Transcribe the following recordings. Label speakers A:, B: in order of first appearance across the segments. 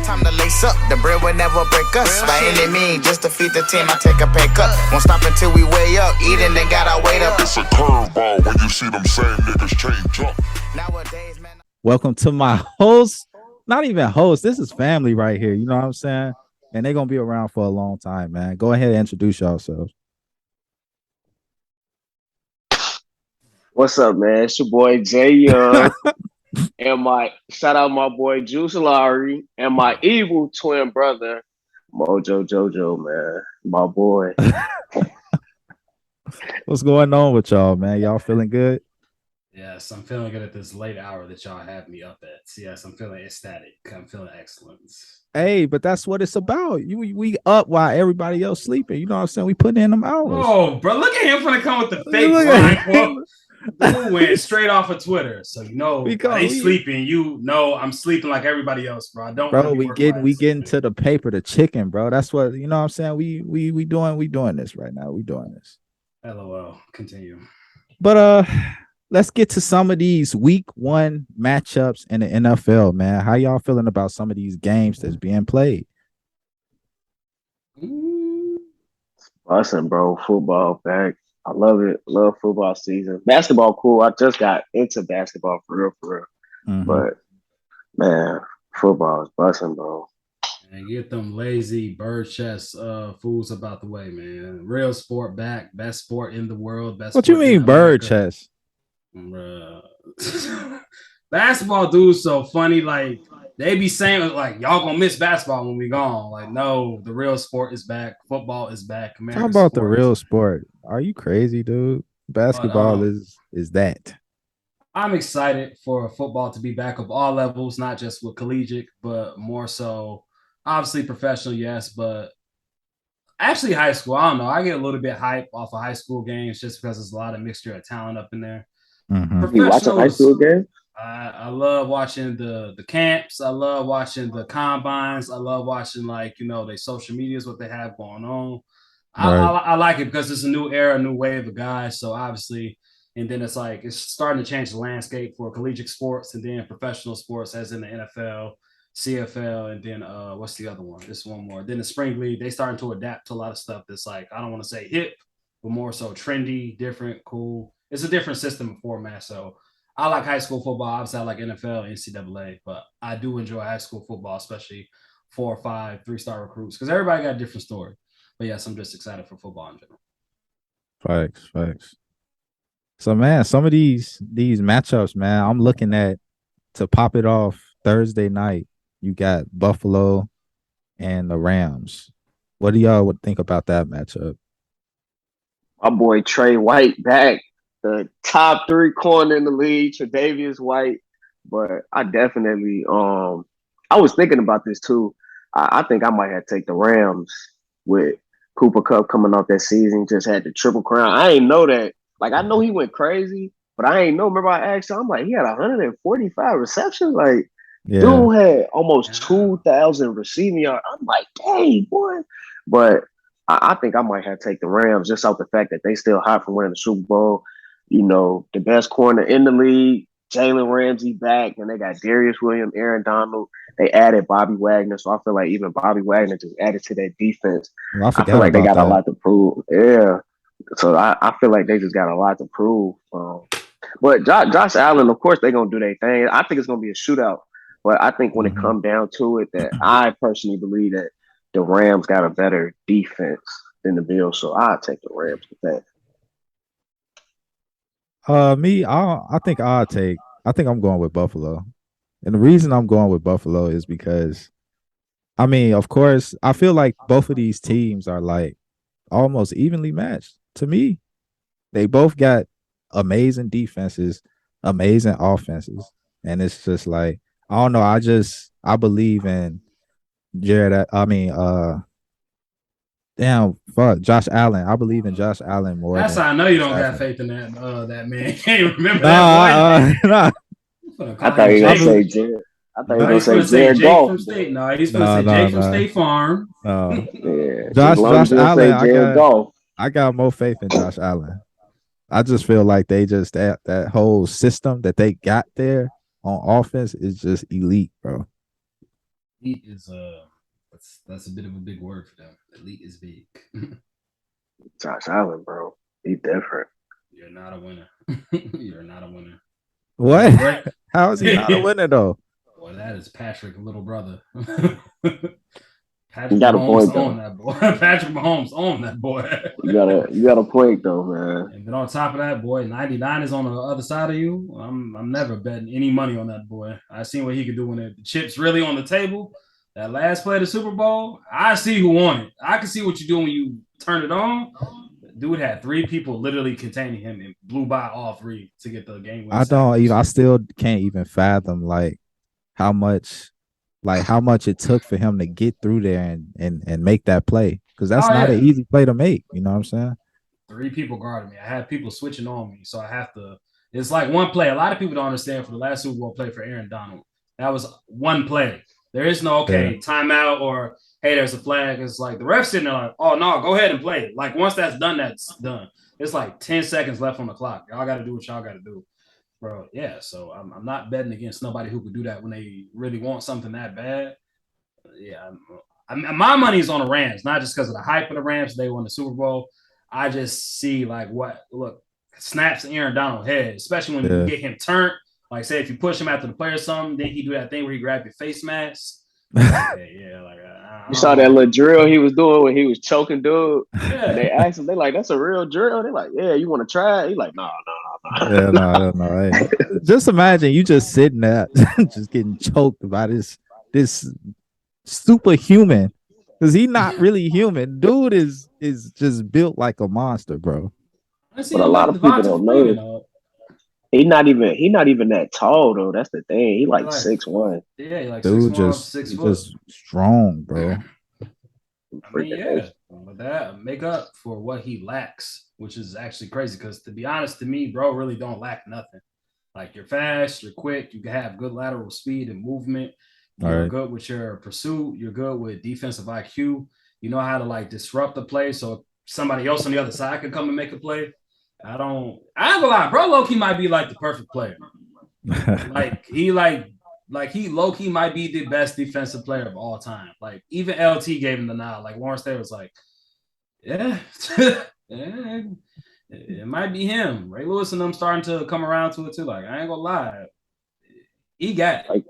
A: Time to lace up, the bread will never break us. By any means, just to feed the team, I take a pay cut. Won't stop until we way up, eating and got our weight up.
B: It's a curveball when you see them same niggas change up.
A: Nowadays, man.
C: Welcome to my host. Not even host. This is family right here. You know what I'm saying? And they're gonna be around for a long time, man. Go ahead and introduce yourselves.
D: What's up, man? It's your boy Jay Young, and shout out my boy Juice Lowry, and my evil twin brother Mojo Jojo, man, my boy.
C: What's going on with y'all, man? Y'all feeling good?
E: Yes, I'm feeling good at this late hour that y'all have me up at. Yes, I'm feeling ecstatic. I'm feeling excellence.
C: Hey, but that's what it's about. We up while everybody else sleeping. You know what I'm saying? We putting in them hours.
E: Oh, bro, look at him finna come with the fake line. Dude went straight off of Twitter, so you know he's sleeping. You know I'm sleeping like everybody else, bro.
C: We getting to the paper, the chicken, bro. That's what you know. What I'm saying we doing this right now. We doing this.
E: LOL. Continue.
C: But let's get to some of these week 1 matchups in the NFL, man. How y'all feeling about some of these games that's being played?
D: Awesome, bro. Football back. I love it. Love football season. Basketball, cool. I just got into basketball for real. Mm-hmm. But, man, football is busting, bro.
E: And get them lazy bird chest fools about the way, man. Real sport back. Best sport in the world.
C: What you mean bird chest?
E: Basketball dudes so funny. Like, they be saying, like, y'all gonna miss basketball when we gone. Like, no, the real sport is back. Football is back.
C: Talk about the real sport. Are you crazy, dude? Basketball is that.
E: I'm excited for football to be back of all levels, not just with collegiate, but more so, obviously professional, yes, but actually high school. I don't know. I get a little bit hype off of high school games just because there's a lot of mixture of talent up in there.
D: Mm-hmm. You watch a high school game?
E: I love watching the camps. I love watching the combines. I love watching, like, you know, their social medias, what they have going on. Right. I like it because it's a new era, a new wave of guys. So obviously, and then it's like it's starting to change the landscape for collegiate sports and then professional sports, as in the NFL, CFL, and then what's the other one? This one more. Then the spring league, they starting to adapt to a lot of stuff that's like, I don't want to say hip, but more so trendy, different, cool. It's a different system and format. So I like high school football. Obviously, I like NFL, NCAA, but I do enjoy high school football, especially 4 or 5 3-star recruits, because everybody got a different story. But yes, I'm just excited for football in general.
C: Facts. So, man, some of these matchups, man, I'm looking at to pop it off Thursday night. You got Buffalo and the Rams. What do y'all would think about that matchup?
D: My boy Trey White back. The top 3 corner in the league, Tre'Davious White. But I definitely, I was thinking about this too. I think I might have to take the Rams with Cooper Kupp coming off that season. Just had the triple crown. I ain't know that. Like, I know he went crazy, but I ain't know. Remember I asked him, I'm like, he had 145 receptions. Like, dude had almost 2,000 receiving yards. I'm like, dang, boy. But I think I might have to take the Rams just off the fact that they still hot from winning the Super Bowl. You know, the best corner in the league, Jalen Ramsey back, and they got Darius Williams, Aaron Donald. They added Bobby Wagner, so I feel like even Bobby Wagner just added to that defense. I feel like they got a lot to prove. Yeah, so I feel like they just got a lot to prove. But Josh Allen, of course, they're going to do their thing. I think it's going to be a shootout. But I think when it comes down to it, that I personally believe that the Rams got a better defense than the Bills, so I'll take the Rams with that.
C: I think I'm going with Buffalo. And the reason I'm going with Buffalo is because, I mean, of course, I feel like both of these teams are like almost evenly matched to me. They both got amazing defenses, amazing offenses. And it's just like, I don't know. I believe in Josh Allen. I believe in Josh Allen more.
E: That's how I know you don't got faith in that man. Can't remember that one.
D: I thought you were going to say Jared. I thought you were going to say Jared Goff.
E: From State. No, he's supposed to say Jake from State Farm.
D: Yeah.
C: Josh Allen, I got more faith in Josh Allen. I just feel like they just that whole system that they got there on offense is just elite, bro.
E: Elite is that's a bit of a big word for them. Elite is big.
D: Josh Allen, bro, he different.
E: You're not a winner. You're not a winner.
C: What? How is he not a winner though?
E: Well, that is Patrick, little brother.
D: You got a point though.
E: That boy. Patrick Mahomes owned that boy.
D: You got a point though, man.
E: And then on top of that, boy, 99 is on the other side of you. I'm never betting any money on that boy. I seen what he could do when the chips really on the table. That last play of the Super Bowl, I see who won it. I can see what you do when you turn it on. Dude had 3 people literally containing him and blew by all 3 to get the game.
C: I still can't even fathom like how much it took for him to get through there and make that play. Because that's not an easy play to make. You know what I'm saying?
E: 3 people guarding me. I had people switching on me. So I have to. It's like one play. A lot of people don't understand for the last Super Bowl play for Aaron Donald. That was one play. There is no, timeout or, hey, there's a flag. It's like the ref sitting there like, oh, no, go ahead and play. Like once that's done, that's done. It's like 10 seconds left on the clock. Y'all got to do what y'all got to do. Bro, yeah, so I'm not betting against nobody who could do that when they really want something that bad. Yeah, my money is on the Rams, not just because of the hype of the Rams. They won the Super Bowl. I just see like snaps Aaron Donald's head, especially when you get him turned. Like, say if you push him after the play or something, then he do that thing where he grab your face mask.
D: You saw that little drill he was doing when he was choking dude. Yeah. And they asked him, they like, that's a real drill. They like, yeah, you want to try it? He like, no.
C: Yeah, no, I don't know. Hey, just imagine you just sitting there, just getting choked by this superhuman, because he's not really human. Dude is just built like a monster, bro.
D: But a lot of people don't know. He not even that tall though. That's the thing. He like 6'1".
E: Yeah, he like
C: dude
E: 6'1",
C: just strong, bro.
E: I mean, yeah, but that make up for what he lacks, which is actually crazy. Because to be honest, to me, bro, really don't lack nothing. Like you're fast, you're quick, you can have good lateral speed and movement. You're good with your pursuit. You're good with defensive IQ. You know how to like disrupt the play, so somebody else on the other side can come and make a play. I ain't gonna lie, bro. Low-key might be like the perfect player. he low-key might be the best defensive player of all time. Like even LT gave him the nod. Like Lawrence Taylor was like, yeah, it might be him. Ray Lewis and them starting to come around to it too. Like I ain't gonna lie, he got it.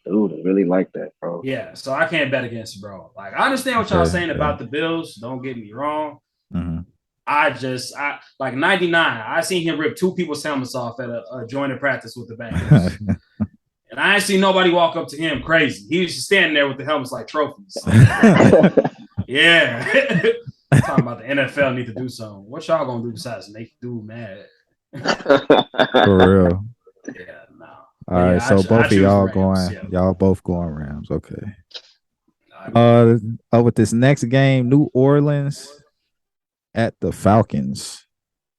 D: Dude, I really like that, bro.
E: Yeah, so I can't bet against bro. Like I understand what y'all saying about the Bills. Don't get me wrong.
C: Mm-hmm.
E: I like 99. I seen him rip 2 people's helmets off at a joint practice with the Bengals. And I ain't seen nobody walk up to him crazy. He was just standing there with the helmets like trophies. Yeah. Talking about the NFL need to do something. What y'all gonna do besides make dude mad?
C: For real.
E: Yeah, no.
C: All right, so both of y'all y'all both going Rams. Okay. With this next game, New Orleans at the Falcons.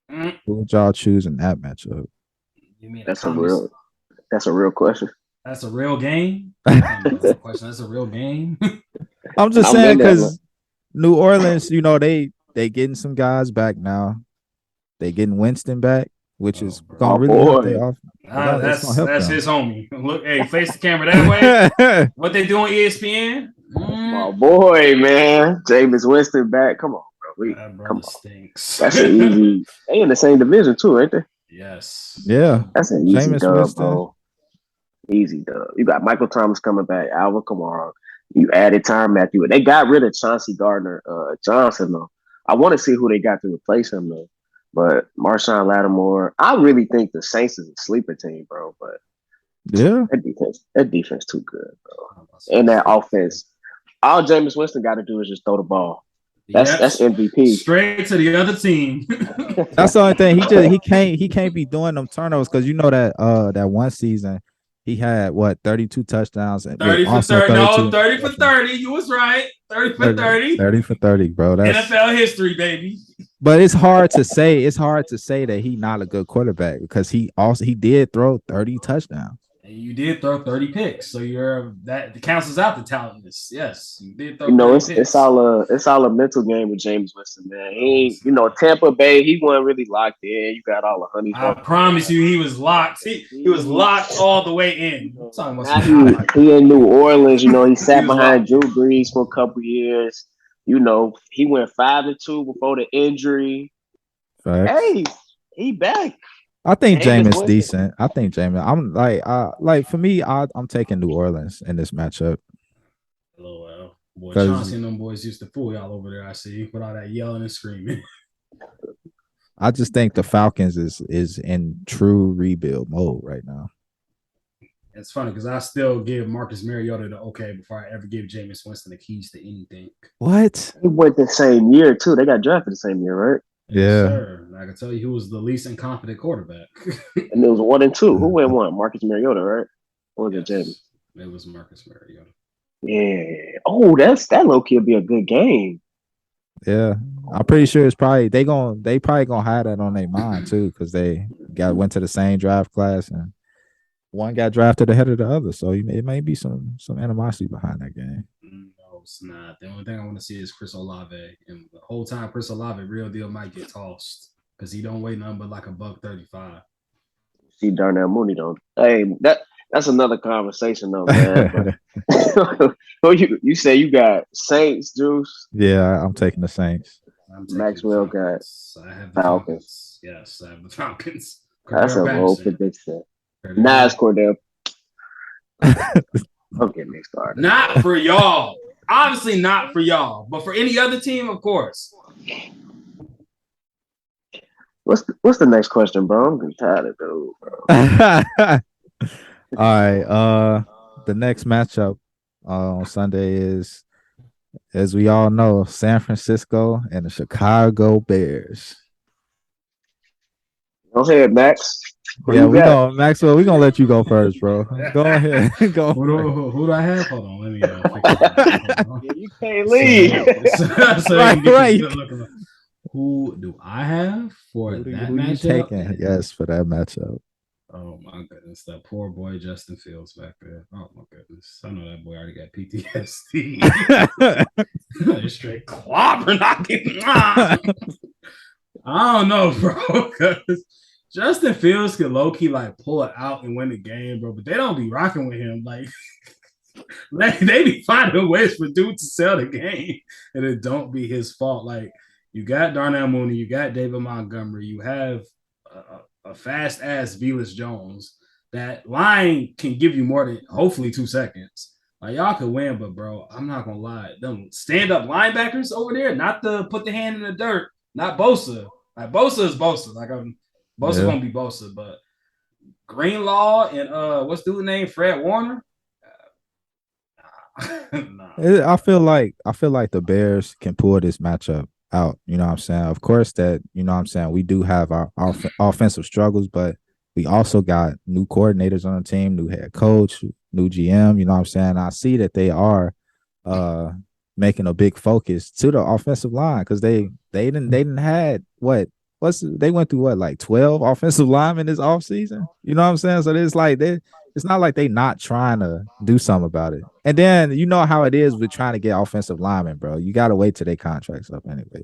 C: Who would y'all choose in that matchup?
E: You mean
D: that's a real question.
E: That's a real game? That's a real game.
C: I'm just saying because New Orleans, you know, they getting some guys back now. They getting Winston back, which is gonna really help their offense.
E: That's his homie. Look, hey, face the camera that way. What they doing ESPN?
D: My boy, man. Jameis Winston back. Come on.
E: That brother stinks.
D: That's an easy. They in the same division too, ain't they?
E: Yes.
C: Yeah.
D: That's an easy dub, bro. Easy dub. You got Michael Thomas coming back, Alvin Kamara. You added Tyrann Mathieu. They got rid of Chauncey Gardner-Johnson though. I want to see who they got to replace him though. But Marshawn Lattimore, I really think the Saints is a sleeper team, bro. But
C: yeah,
D: that defense too good, bro. And that offense, all Jameis Winston got to do is just throw the ball. That's MVP.
E: Straight to the other team.
C: That's the only thing. He can't be doing them turnovers because you know that one season he had 32 touchdowns and
E: 30 for 30. No, 30 for 30. You was right. 30 for 30.
C: 30 for 30, bro. That's
E: NFL history, baby.
C: But it's hard to say. It's hard to say that he's not a good quarterback because he did throw 30 touchdowns.
E: And you did throw 30 picks, so that cancels out the talentness. Yes, you did throw
D: You know,
E: 30
D: it's
E: picks.
D: it's all a mental game with James Winston, man. He ain't, you know, Tampa Bay, he wasn't really locked in. You got all the honey.
E: I promise you, he was locked. He was locked all the way in. I'm talking about
D: Now
E: some highlight.
D: he in New Orleans. You know, he sat
E: was
D: behind
E: locked.
D: Drew Brees for a couple years. You know, he went 5-2 before the injury.
C: Facts.
D: Hey, he back.
C: I think
D: Jameis
C: Jameis
D: Winston.
C: decent. I think Jameis. I'm for me, I'm taking New Orleans in this matchup.
E: LOL. Boy, Chauncey and them boys used to fool y'all over there, I see, with all that yelling and screaming.
C: I just think the Falcons is in true rebuild mode right now.
E: It's funny because I still give Marcus Mariota the okay before I ever give Jameis Winston the keys to anything.
C: What?
D: They went the same year too. They got drafted the same year, right?
C: Yeah.
E: Yes, sir. I can tell you who was the least incompetent quarterback.
D: And it was 1-2. Who went one? Marcus Mariota, right? Or was it Jameis?
E: It was Marcus Mariota.
D: Yeah. Oh, that low key will be a good game.
C: Yeah, I'm pretty sure it's probably they probably gonna have that on their mind too because they went to the same draft class and one got drafted ahead of the other, so it may be some animosity behind that game.
E: No, it's not. The only thing I want to see is Chris Olave, and the whole time Chris Olave, real deal, might get tossed because he don't weigh nothing but like $135.
D: See Darnell Mooney though. Hey, that's another conversation though, man. But you say you got Saints, Juice.
C: Yeah, I'm taking the Saints.
D: Maxwell got
E: I have the Falcons. Yes, I have the Falcons.
D: That's a bold prediction. Nice, Cordell. Okay, next started.
E: Not for y'all. Obviously not for y'all, but for any other team, of course.
D: What's the next question, bro? I'm tired of those, bro.
C: All right. The next matchup on Sunday is, as we all know, San Francisco and the Chicago Bears.
D: Go ahead, Max.
C: Maxwell, we're gonna let you go first, bro. Go ahead. Go.
E: Who do I have? Hold on, let me
D: yeah, you can't leave.
C: Right.
E: Who do I have for
C: who
E: matchup?
C: You taking? Yes, for that matchup.
E: Oh my goodness, that poor boy Justin Fields back there. Oh my goodness, I know that boy already got PTSD. Straight clobber knocking. I don't know, bro, because Justin Fields could low key like pull it out and win the game, bro. But they don't be rocking with him. Like they be finding ways for dudes to sell the game, and it don't be his fault. Like you got Darnell Mooney, you got David Montgomery, you have a fast ass Velus Jones. That line can give you more than hopefully 2 seconds. Like y'all could win, but bro, I'm not gonna lie. Them stand up linebackers over there, not to put the hand in the dirt, not Bosa. Like Bosa is Bosa. Like Bosa gonna be Bosa, but Greenlaw and what's the name? Fred Warner.
C: Nah. I feel like the Bears can pull this matchup out. You know what I'm saying? Of course that, you know what I'm saying, we do have our offensive struggles, but we also got new coordinators on the team, new head coach, new GM, you know what I'm saying? I see that they are making a big focus to the offensive line because they didn't had they went through like 12 offensive linemen this offseason. You know what I'm saying? So it's like it's not like they not trying to do something about it. And then you know how it is with trying to get offensive linemen, bro. You got to wait till their contracts up anyway.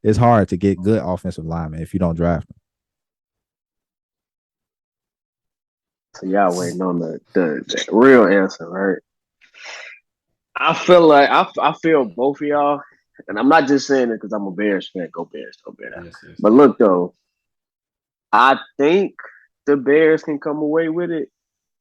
C: It's hard to get good offensive linemen if you don't draft them.
D: So y'all waiting on the real answer, right? I feel like I feel both of y'all, and I'm not just saying it because I'm a Bears fan. Go Bears, go Bears. Yes. But look though, I think the Bears can come away with it,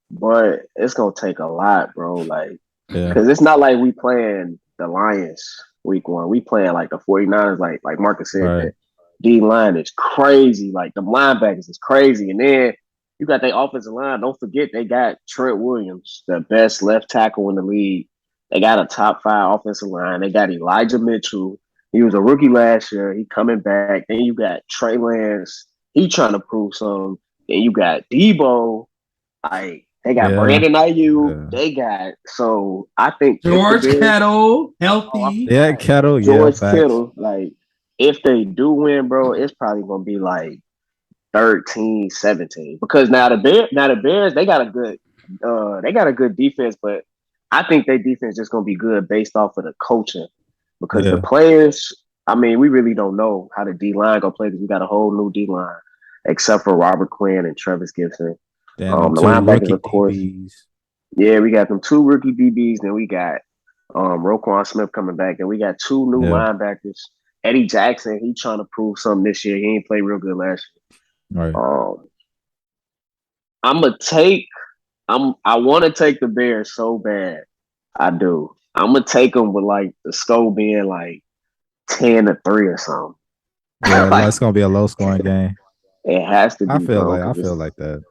D: but it's gonna take a lot, bro. Like, because it's not like we playing the Lions week 1. We playing like the 49ers, like Marcus said, right. That D line is crazy. Like the linebackers is crazy, and then you got their offensive line. Don't forget they got Trent Williams, the best left tackle in the league. They got a top 5 offensive line. They got Elijah Mitchell. He was a rookie last year. He coming back. Then you got Trey Lance. He trying to prove something. Then you got Debo. Like they got Brandon Ayuk. They got I think
E: George Kittle healthy.
C: Kittle.
D: George Kittle. Like if they do win, bro, it's probably gonna be like 13-17 because now the Bears they got a good they got a good defense, but I think their defense is just gonna be good based off of the coaching because the
C: Yeah.
D: players. I mean, we really don't know how the D line gonna play because we got a whole new D line except for Robert Quinn and Travis Gibson.
C: Then them
D: The
C: two
D: linebackers,
C: rookie
D: of course.
C: DBs.
D: Yeah, we got them 2 rookie DBs. Then we got Roquan Smith coming back. Then we got 2 new
C: Yeah.
D: linebackers. Eddie Jackson, he trying to prove something this year. He ain't played real good last
C: Right.
D: year. I'm gonna take. I want to take the Bears so bad. I do. I'm gonna take them with like the score being like 10-3 or something.
C: Yeah,
D: Like,
C: it's gonna be a low scoring game.
D: it has to be.
C: I feel
D: bro,
C: like that.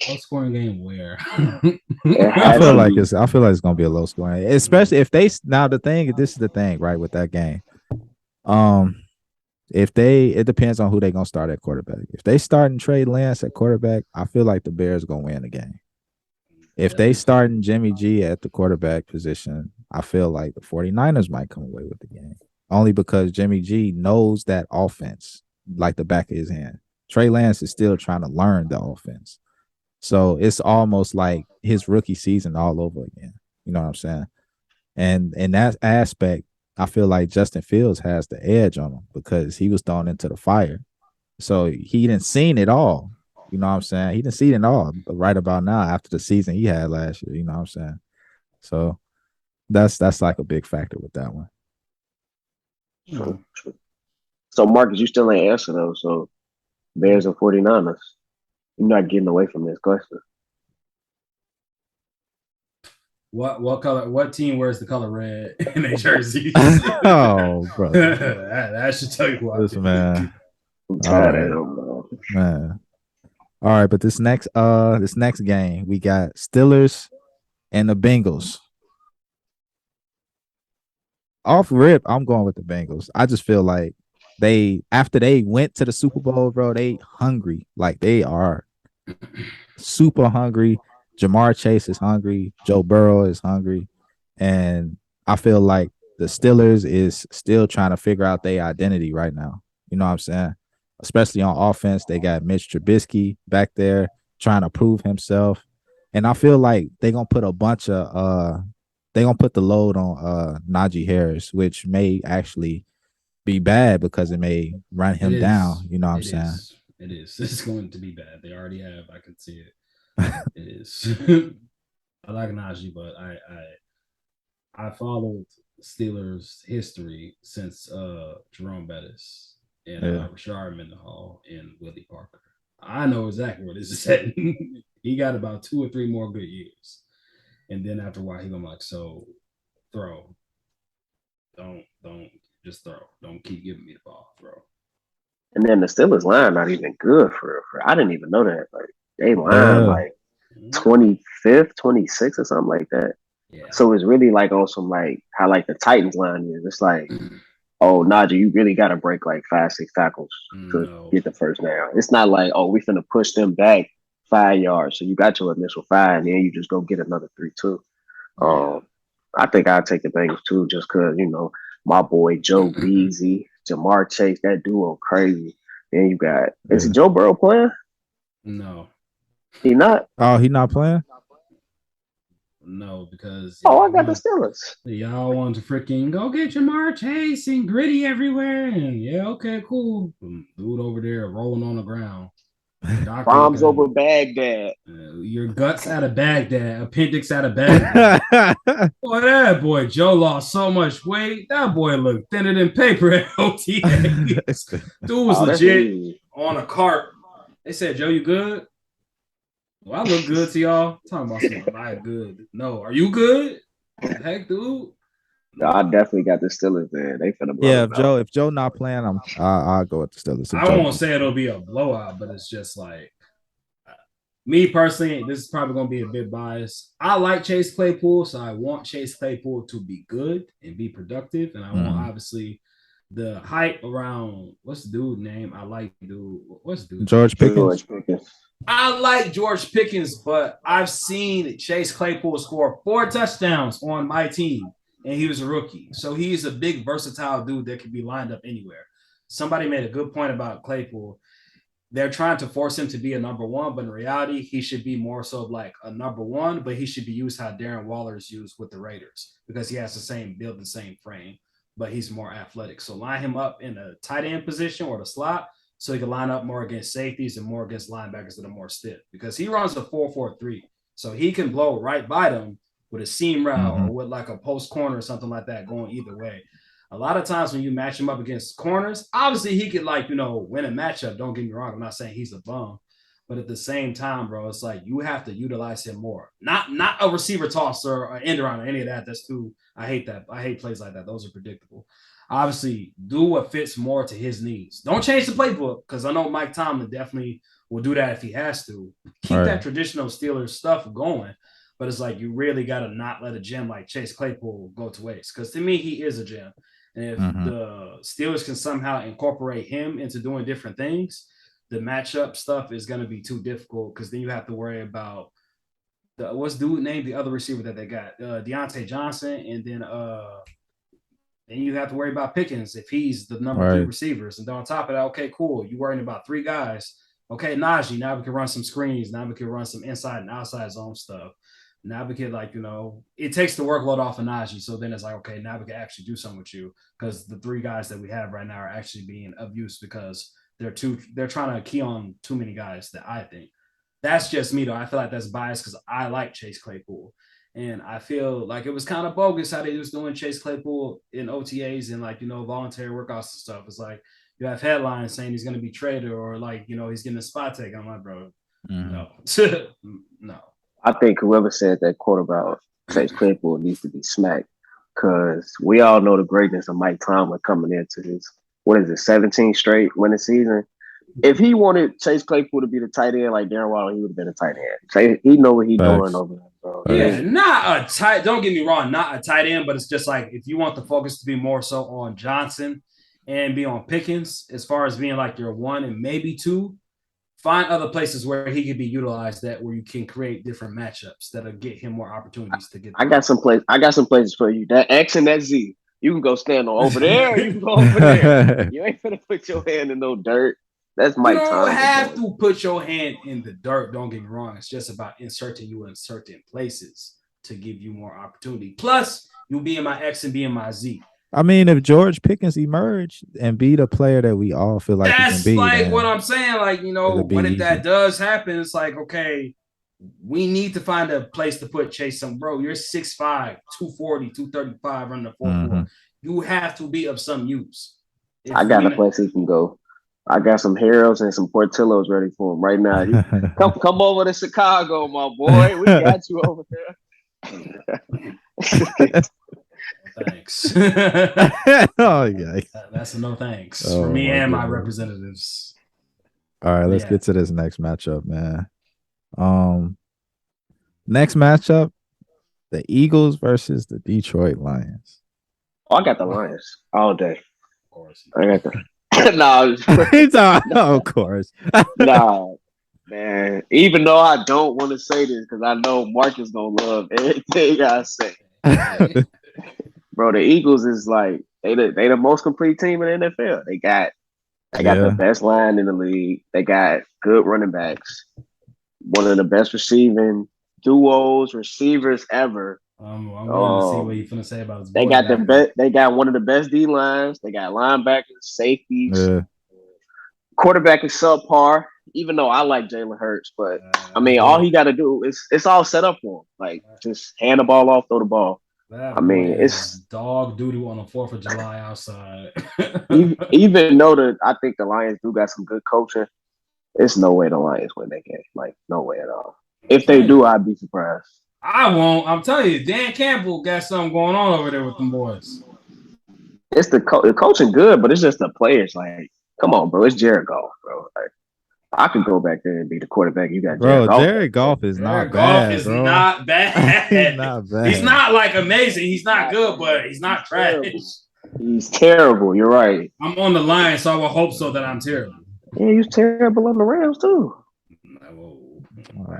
E: Low scoring game where?
D: It
C: I
D: has
C: feel
D: to
C: like
D: be.
C: it's gonna be a low scoring, especially if they now this is the thing, right, with that game. If it depends on who they gonna start at quarterback. If they starting Trey Lance at quarterback, I feel like the Bears gonna win the game. If they starting Jimmy G at the quarterback position, I feel like the 49ers might come away with the game. Only because Jimmy G knows that offense like the back of his hand. Trey Lance is still trying to learn the offense. So it's almost like his rookie season all over again. You know what I'm saying? And in that aspect, I feel like Justin Fields has the edge on him because he was thrown into the fire. So he didn't seen it all. You know what I'm saying? He didn't see it all right about now after the season he had last year. You know what I'm saying? So that's like a big factor with that one.
D: True. So Marcus, you still ain't answer though. So Bears and 49ers. You're not getting away from this question.
E: What color? What team wears the color red in their jerseys?
C: Oh, bro,
E: that should tell you what.
C: Listen, man.
D: I'm tired of them, bro.
C: Man. All right, but this next game, we got Steelers and the Bengals. Off rip, I'm going with the Bengals. I just feel like after they went to the Super Bowl, bro, they hungry. Like they are super hungry. Jamar Chase is hungry. Joe Burrow is hungry. And I feel like the Steelers is still trying to figure out their identity right now. You know what I'm saying? Especially on offense. They got Mitch Trubisky back there trying to prove himself. And I feel like they're gonna put the load on Najee Harris, which may actually be bad because it may run him down. You know what I'm saying?
E: It is. It's going to be bad. They already have. I can see it. It is. I like Najee, but I followed Steelers history since Jerome Bettis and Rashard Mendenhall and Willie Parker. I know exactly where this is heading. He got about 2 or 3 more good years. And then after a while, he gonna be like, so throw. Don't just throw. Don't keep giving me the ball. Throw.
D: And then the Steelers line not even good for I didn't even know that. Like they line like 25th, 26th or something like that.
E: Yeah.
D: So it's really like on some like how like the Titans line is. It's like, oh Najee, you really gotta break like 5-6 tackles to get the first down. It's not like, oh, we finna push them back 5 yards. So you got your initial 5 and then you just go get another 3 too. I think I'd take the Bengals too, just cause, you know, my boy Joe Beasy, Jamar Chase, that duo crazy. Then you got is Joe Burrow playing?
E: No.
D: He not?
C: Oh, he not playing?
E: No, because
D: I got the Steelers.
E: Y'all want to freaking go get Jamar Chase and Gritty everywhere. And yeah, okay, cool. Dude over there rolling on the ground.
D: Bombs over Baghdad.
E: Your guts out of Baghdad, appendix out of Baghdad. Boy, that boy Joe lost so much weight. That boy looked thinner than paper at OTA. Dude was legit on a cart. They said, Joe, you good? Well, I look good to y'all. I'm talking about something I good. No, are you good? Heck, dude.
D: No, I definitely got the Steelers there. They finna blow
C: if Joe not playing, I'll go with the Steelers.
E: I won't say it'll be a blowout, but it's just like me personally, this is probably gonna be a bit biased. I like Chase Claypool, so I want Chase Claypool to be good and be productive. And I want obviously the hype around what's the dude name? I like dude. What's the dude?
C: George Pickens.
E: I like George Pickens, but I've seen Chase Claypool score 4 touchdowns on my team, and he was a rookie. So he's a big, versatile dude that can be lined up anywhere. Somebody made a good point about Claypool. they're trying to force him to be a number one, but in reality, he should be more so like a number one, but he should be used how Darren Waller is used with the Raiders because he has the same build, the same frame, but he's more athletic. So line him up in a tight end position or the slot so he can line up more against safeties and more against linebackers that are more stiff because he runs a 4-4-3. So he can blow right by them with a seam route or with like a post corner or something like that going either way. A lot of times when you match him up against corners, obviously he could like, win a matchup. Don't get me wrong. I'm not saying he's a bum, but at the same time, bro, it's like you have to utilize him more. Not a receiver tosser or end around or any of that. That's too, I hate that. I hate plays like that. Those are predictable. Obviously, do what fits more to his needs. Don't change the playbook because I know Mike Tomlin definitely will do that if he has to. Keep that traditional Steelers stuff going. But it's like you really got to not let a gem like Chase Claypool go to waste because to me, he is a gem. And if the Steelers can somehow incorporate him into doing different things, the matchup stuff is going to be too difficult because then you have to worry about what's dude named the other receiver that they got, Deontay Johnson, and then you have to worry about Pickens if he's the number 3 receivers. And then on top of that, okay, cool, you're worrying about 3 guys. Okay, Najee, now we can run some screens. Now we can run some inside and outside zone stuff. Now we can it takes the workload off of Najee. So then it's like, okay, now we can actually do something with you because the 3 guys that we have right now are actually being of use because they're trying to key on too many guys that I think. That's just me though. I feel like that's biased because I like Chase Claypool. And I feel like it was kind of bogus how they was doing Chase Claypool in OTAs and voluntary workouts and stuff. It's like you have headlines saying he's going to be traded or he's getting a spot take. I'm like, bro, no. No.
D: I think whoever said that quote about Chase Claypool needs to be smacked because we all know the greatness of Mike Tomlin coming into his 17th straight winning season. If he wanted Chase Claypool to be the tight end like Darren Waller, he would have been a tight end. He know what he's doing over there, bro.
E: Yeah, not a tight. Don't get me wrong, not a tight end, but it's just like if you want the focus to be more so on Johnson and be on Pickens as far as being like your 1 and maybe 2. Find other places where he could be utilized where you can create different matchups that'll get him more opportunities to get.
D: I got some places for you. That X and that Z. You can go stand over there. You can go over there. You ain't gonna put your hand in no dirt. That's Mike Tomlin.
E: You don't have to put your hand in the dirt. Don't get me wrong. It's just about inserting you in certain places to give you more opportunity. Plus, you'll be in my X and be in my Z.
C: I mean, if George Pickens emerge and be the player that we all feel like
E: that's
C: he can be,
E: like what I'm saying. Like, what if that does happen? It's like, okay, we need to find a place to put Chase. Bro, you're 6'5", 240, 235 running the 4-4. You have to be of some use.
D: I got a place he can go. I got some Harold's and some Portillos ready for him right now. Come over to Chicago, my boy. We got you over there.
E: Thanks.
C: Oh yeah,
E: that's a no thanks for me and my representatives.
C: All right, let's get to this next matchup, man. Next matchup, the Eagles versus the Detroit Lions.
D: Oh, I got the Lions all day.
E: Of course,
D: I got the.
C: No, of course.
D: No, man. Even though I don't want to say this because I know Mark is gonna love everything I say. Bro, the Eagles is like they the most complete team in the NFL. They got the best line in the league. They got good running backs. One of the best receivers ever.
E: I'm going to see what you're gonna say about.
D: They got the best. They got one of the best D lines. They got linebackers, safeties. Quarterback is subpar. Even though I like Jalen Hurts, but I mean, all he got to do is it's all set up for him. Like just hand the ball off, throw the ball. It's
E: dog doo-doo on the 4th of July outside.
D: even though I think the Lions do got some good coaching, it's no way the Lions win that game. Like, no way at all. If they do, I'd be surprised.
E: I won't. I'm telling you, Dan Campbell got something going on over there with them boys.
D: It's the coaching good, but it's just the players. Like, come on, bro. It's Jared Goff, bro. Like, I could go back there and be the quarterback. You got
C: Jared Goff is not bad.
E: He's not bad. He's not like amazing. He's not good, but he's not trash.
D: He's terrible. You're right.
E: I'm on the line, so I will hope so that I'm terrible.
D: Yeah, he's terrible on the Rams too.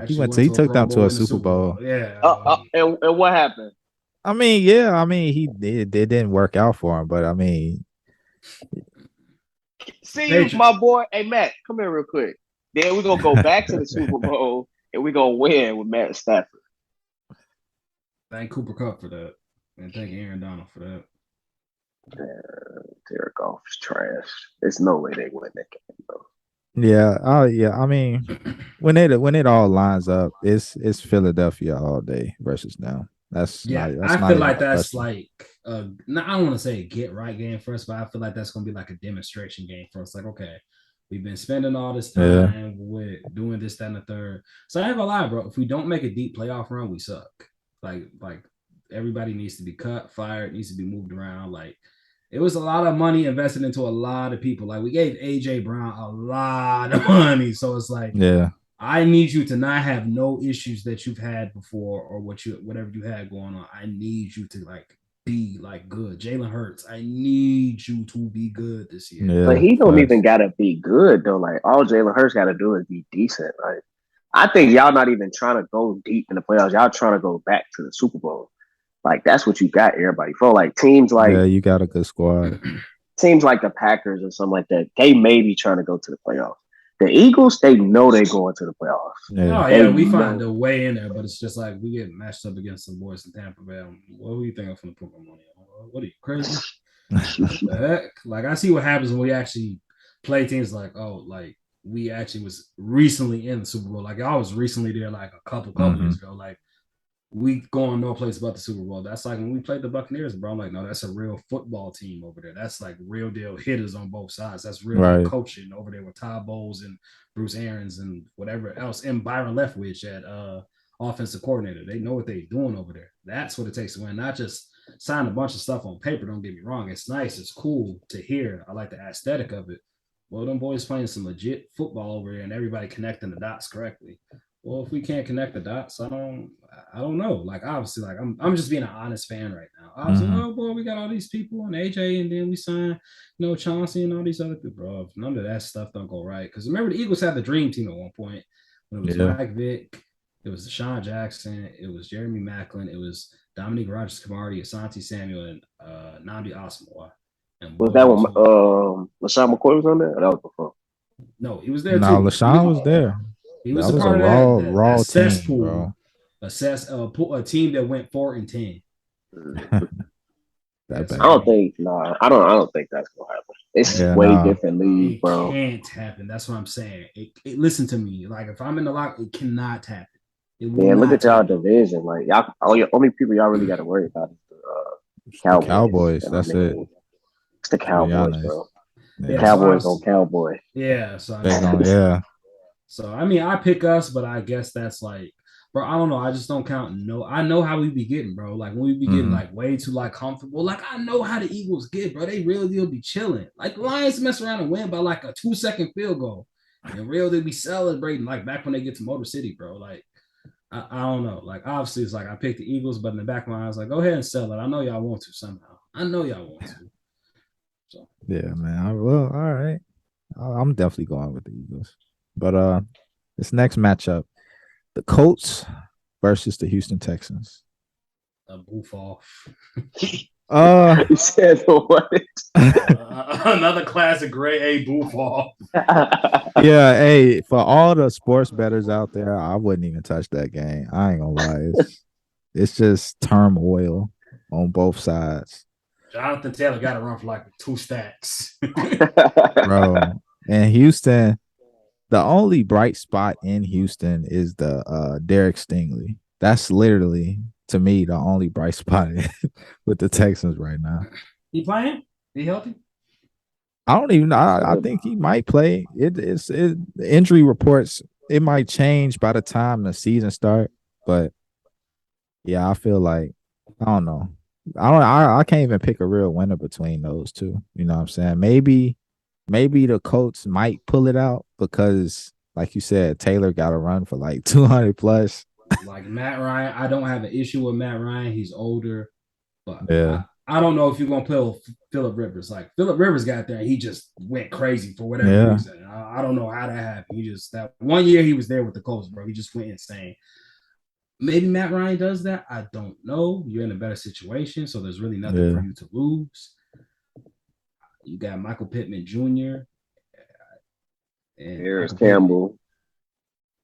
C: He took them to a Super Bowl.
E: Yeah.
D: And what happened?
C: I mean, he did. It didn't work out for him, but I mean,
D: See you, my boy. Hey, Matt, come here real quick. Then we're going to go back to the Super Bowl, and we're going to win with Matt Stafford.
E: Thank Cooper Kupp for that. And thank Aaron Donald for that.
D: Jared Goff is trash. There's no way they win that game, though.
C: Yeah. I mean, when it all lines up, it's Philadelphia all day versus them. That's
E: I feel like that's like I don't want to say a get right game for us, but I feel like that's gonna be like a demonstration game for us. Like, okay, we've been spending all this time with doing this, that, and the third. So I ain't gonna lie, bro. If we don't make a deep playoff run, we suck. Like everybody needs to be cut, fired, needs to be moved around. Like it was a lot of money invested into a lot of people. Like we gave AJ Brown a lot of money, so it's like I need you to not have no issues that you've had before or whatever you had going on. I need you to like be like good. Jalen Hurts, I need you to be good this year.
C: Yeah,
D: but he don't even gotta be good though. Like all Jalen Hurts gotta do is be decent. Like I think y'all not even trying to go deep in the playoffs. Y'all trying to go back to the Super Bowl. Like that's what you got everybody for. Like teams like
C: you got a good squad.
D: Teams like the Packers or something like that, they may be trying to go to the playoffs. The Eagles, they know they're going to the playoffs.
E: Yeah. We find a way in there, but it's just like we get matched up against some boys in Tampa Bay. What do you think I'm going to put my money on? What are you, crazy? What the heck? Like, I see what happens when we actually play teams like, like we actually was recently in the Super Bowl. Like, I was recently there like a couple years ago. Like, we going no place but the Super Bowl. That's like when we played the Buccaneers, bro. I'm like, no, that's a real football team over there. That's like real deal hitters on both sides. That's real deal coaching over there with Todd Bowles and Bruce Arians and whatever else. And Byron Leftwich at offensive coordinator. They know what they're doing over there. That's what it takes to win. Not just sign a bunch of stuff on paper. Don't get me wrong. It's nice. It's cool to hear. I like the aesthetic of it. Well, them boys playing some legit football over there and everybody connecting the dots correctly. Well, if we can't connect the dots, I don't know. Like obviously, like I'm just being an honest fan right now. Obviously, oh boy, we got all these people and AJ, and then we signed, Chauncey and all these other people. Bro, none of that stuff don't go right. Because remember, the Eagles had the dream team at one point when it was Mike Vick, it was Deshaun Jackson, it was Jeremy Maclin, it was Dominique Rodgers-Cromartie, Asante Samuel, and Nnamdi Asomugha.
D: Was that when LaShawn McCoy was on there? Or that was before.
E: No, he was there too.
C: No, LaShawn was there.
E: He was a part of that
C: raw
E: cesspool,
C: team, bro.
E: A team that went 4-10.
D: I don't think that's gonna happen. It's way different league, bro.
E: It can't happen. That's what I'm saying. Listen to me. Like if I'm in the lock, it cannot happen.
D: Look at y'all division. Like y'all, only people y'all really got to worry about is the Cowboys.
C: The Cowboys. That's it.
D: It's the Cowboys, bro. The Cowboys on Cowboy.
E: Yeah. So So I mean, I pick us, but I guess that's like, bro. I don't know. I just don't count. No, I know how we be getting, bro. Like when we be getting like way too like comfortable. Like I know how the Eagles get, bro. They really will be chilling. Like the Lions mess around and win by like a 2-second field goal, and real they be celebrating like back when they get to Motor City, bro. Like I don't know. Like obviously it's like I picked the Eagles, but in the back of my mind, I was like, go ahead and sell it. I know y'all want to somehow. I know y'all want to. So
C: yeah, man. Well, all right. I'm definitely going with the Eagles. But this next matchup, the Colts versus the Houston Texans.
E: A boof off.
D: You said what?
E: Another classic grade A boof off.
C: Yeah, hey, for all the sports bettors out there, I wouldn't even touch that game. I ain't gonna lie. It's just turmoil on both sides.
E: Jonathan Taylor got to run for like 2 stacks.
C: Bro. And Houston, the only bright spot in Houston is the Derek Stingley. That's literally, to me, the only bright spot with the Texans right now.
E: He playing? He healthy?
C: I don't even know. I think he might play. Injury reports, it might change by the time the season start. But yeah, I feel like, I don't know. I can't even pick a real winner between those two. You know what I'm saying? Maybe the Colts might pull it out because, like you said, Taylor got to run for like 200 plus.
E: Like Matt Ryan, I don't have an issue with Matt Ryan. He's older, but
C: yeah,
E: I don't know if you're gonna play with Phillip Rivers. Like Phillip Rivers got there, and he just went crazy for whatever reason. I don't know how that happened. He just that 1 year he was there with the Colts, bro. He just went insane. Maybe Matt Ryan does that. I don't know. You're in a better situation, so there's really nothing for you to lose. You got Michael Pittman Jr. And
D: Harris Campbell.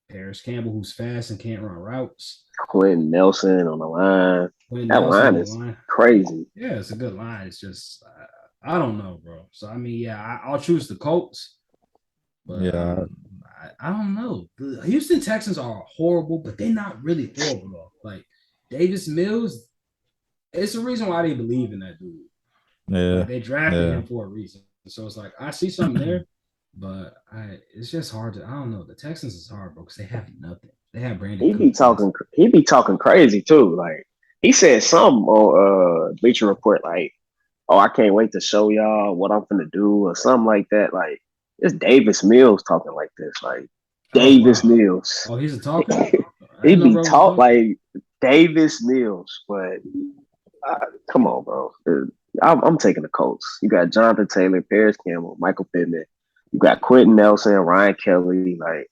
E: Paris Campbell, who's fast and can't run routes.
D: Quentin Nelson on the line.
E: Quentin
D: That
E: Nelson
D: line
E: on the
D: is
E: line.
D: crazy.
E: Yeah, it's a good line. It's just I don't know, bro. So I mean, yeah, I'll choose the Colts, but
C: Yeah.
E: I don't know. The Houston Texans are horrible, but they're not really horrible though. Like Davis Mills, it's the reason why they believe in that dude.
C: Yeah.
E: Like they drafted
C: Yeah.
E: him for a reason. So it's like I see something there, but it's just hard to. I don't know. The Texans is hard, bro, because they have nothing. They have Brandon
D: He be
E: Cooks.
D: talking crazy too. Like he said something on Bleacher Report, like, "Oh, I can't wait to show y'all what I'm gonna do," or something like that. Like it's Davis Mills talking like this, like
E: Oh
D: Davis
E: wow.
D: Mills.
E: Oh, he's a talker. I
D: He
E: didn't know
D: be
E: bro was a
D: taught
E: talker.
D: like Davis Mills, but come on, bro. I'm taking the Colts. You got Jonathan Taylor, Paris Campbell, Michael Pittman. You got Quentin Nelson, Ryan Kelly, like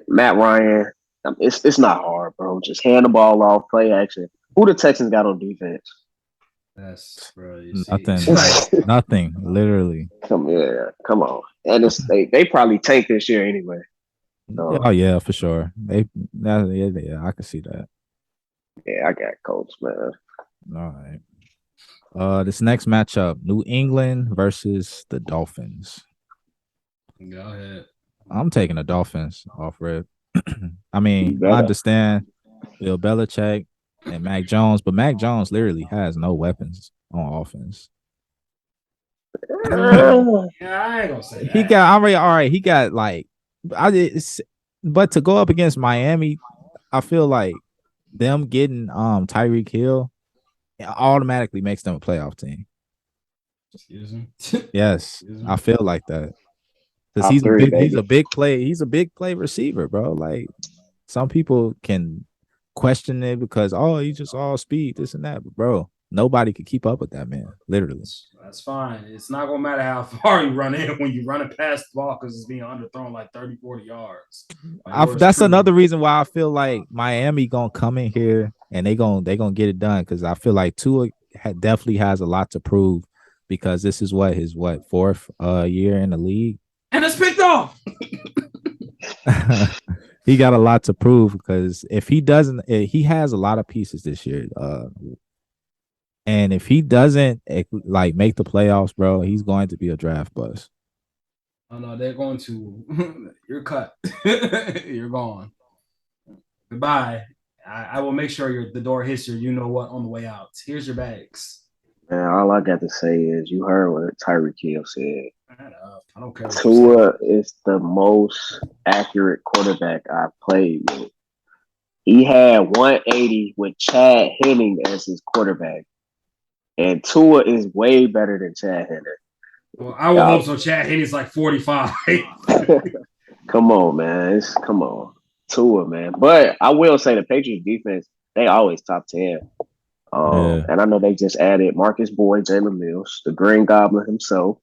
D: Matt Ryan. It's not hard, bro. Just hand the ball off, play action. Who the Texans got on defense?
E: That's bro. You see,
C: Nothing. Nothing. Literally.
D: Come on. And they probably tank this year anyway. So,
C: Oh yeah, for sure. Yeah, I can see that.
D: yeah, I got Colts, man.
C: All right. This next matchup, New England versus the Dolphins.
E: Go ahead.
C: I'm taking the Dolphins off rip. I mean,
D: better.
C: I understand Bill Belichick and Mac Jones, but Mac Jones literally has no weapons on offense.
E: Yeah, I ain't gonna say that.
C: He got already all right. He got like but to go up against Miami, I feel like them getting Tyreek Hill automatically makes them a playoff team.
E: Excuse me.
C: Yes, I feel like that. Because he's a big play receiver, bro. Like some people can question it because he's just all speed, this and that. But bro, nobody could keep up with that man, literally.
E: That's fine. It's not gonna matter how far you run in when you run it past the ball because it's being underthrown like 30, 40 yards.
C: That's another reason why I feel like Miami gonna come in here and they gonna get it done because I feel like Tua definitely has a lot to prove because this is his fourth year in the league.
E: And it's picked off.
C: He got a lot to prove because if he doesn't, he has a lot of pieces this year. And if he doesn't like make the playoffs, bro, he's going to be a draft bust.
E: Oh no, they're going to. You're cut. You're gone. Goodbye. I will make sure the door hits you know what on the way out. Here's your bags.
D: Man, all I got to say is you heard what Tyreek Hill said.
E: I don't care.
D: Tua is the most accurate quarterback I've played with. He had 180 with Chad Henne as his quarterback. And Tua is way better than Chad Henne.
E: Well, I would hope so. Chad Henne's like 45.
D: Come on, man. Come on. Tua, man. But I will say the Patriots defense, they always top 10. And I know they just added Marcus Boyd, Jalen Mills, the Green Goblin himself.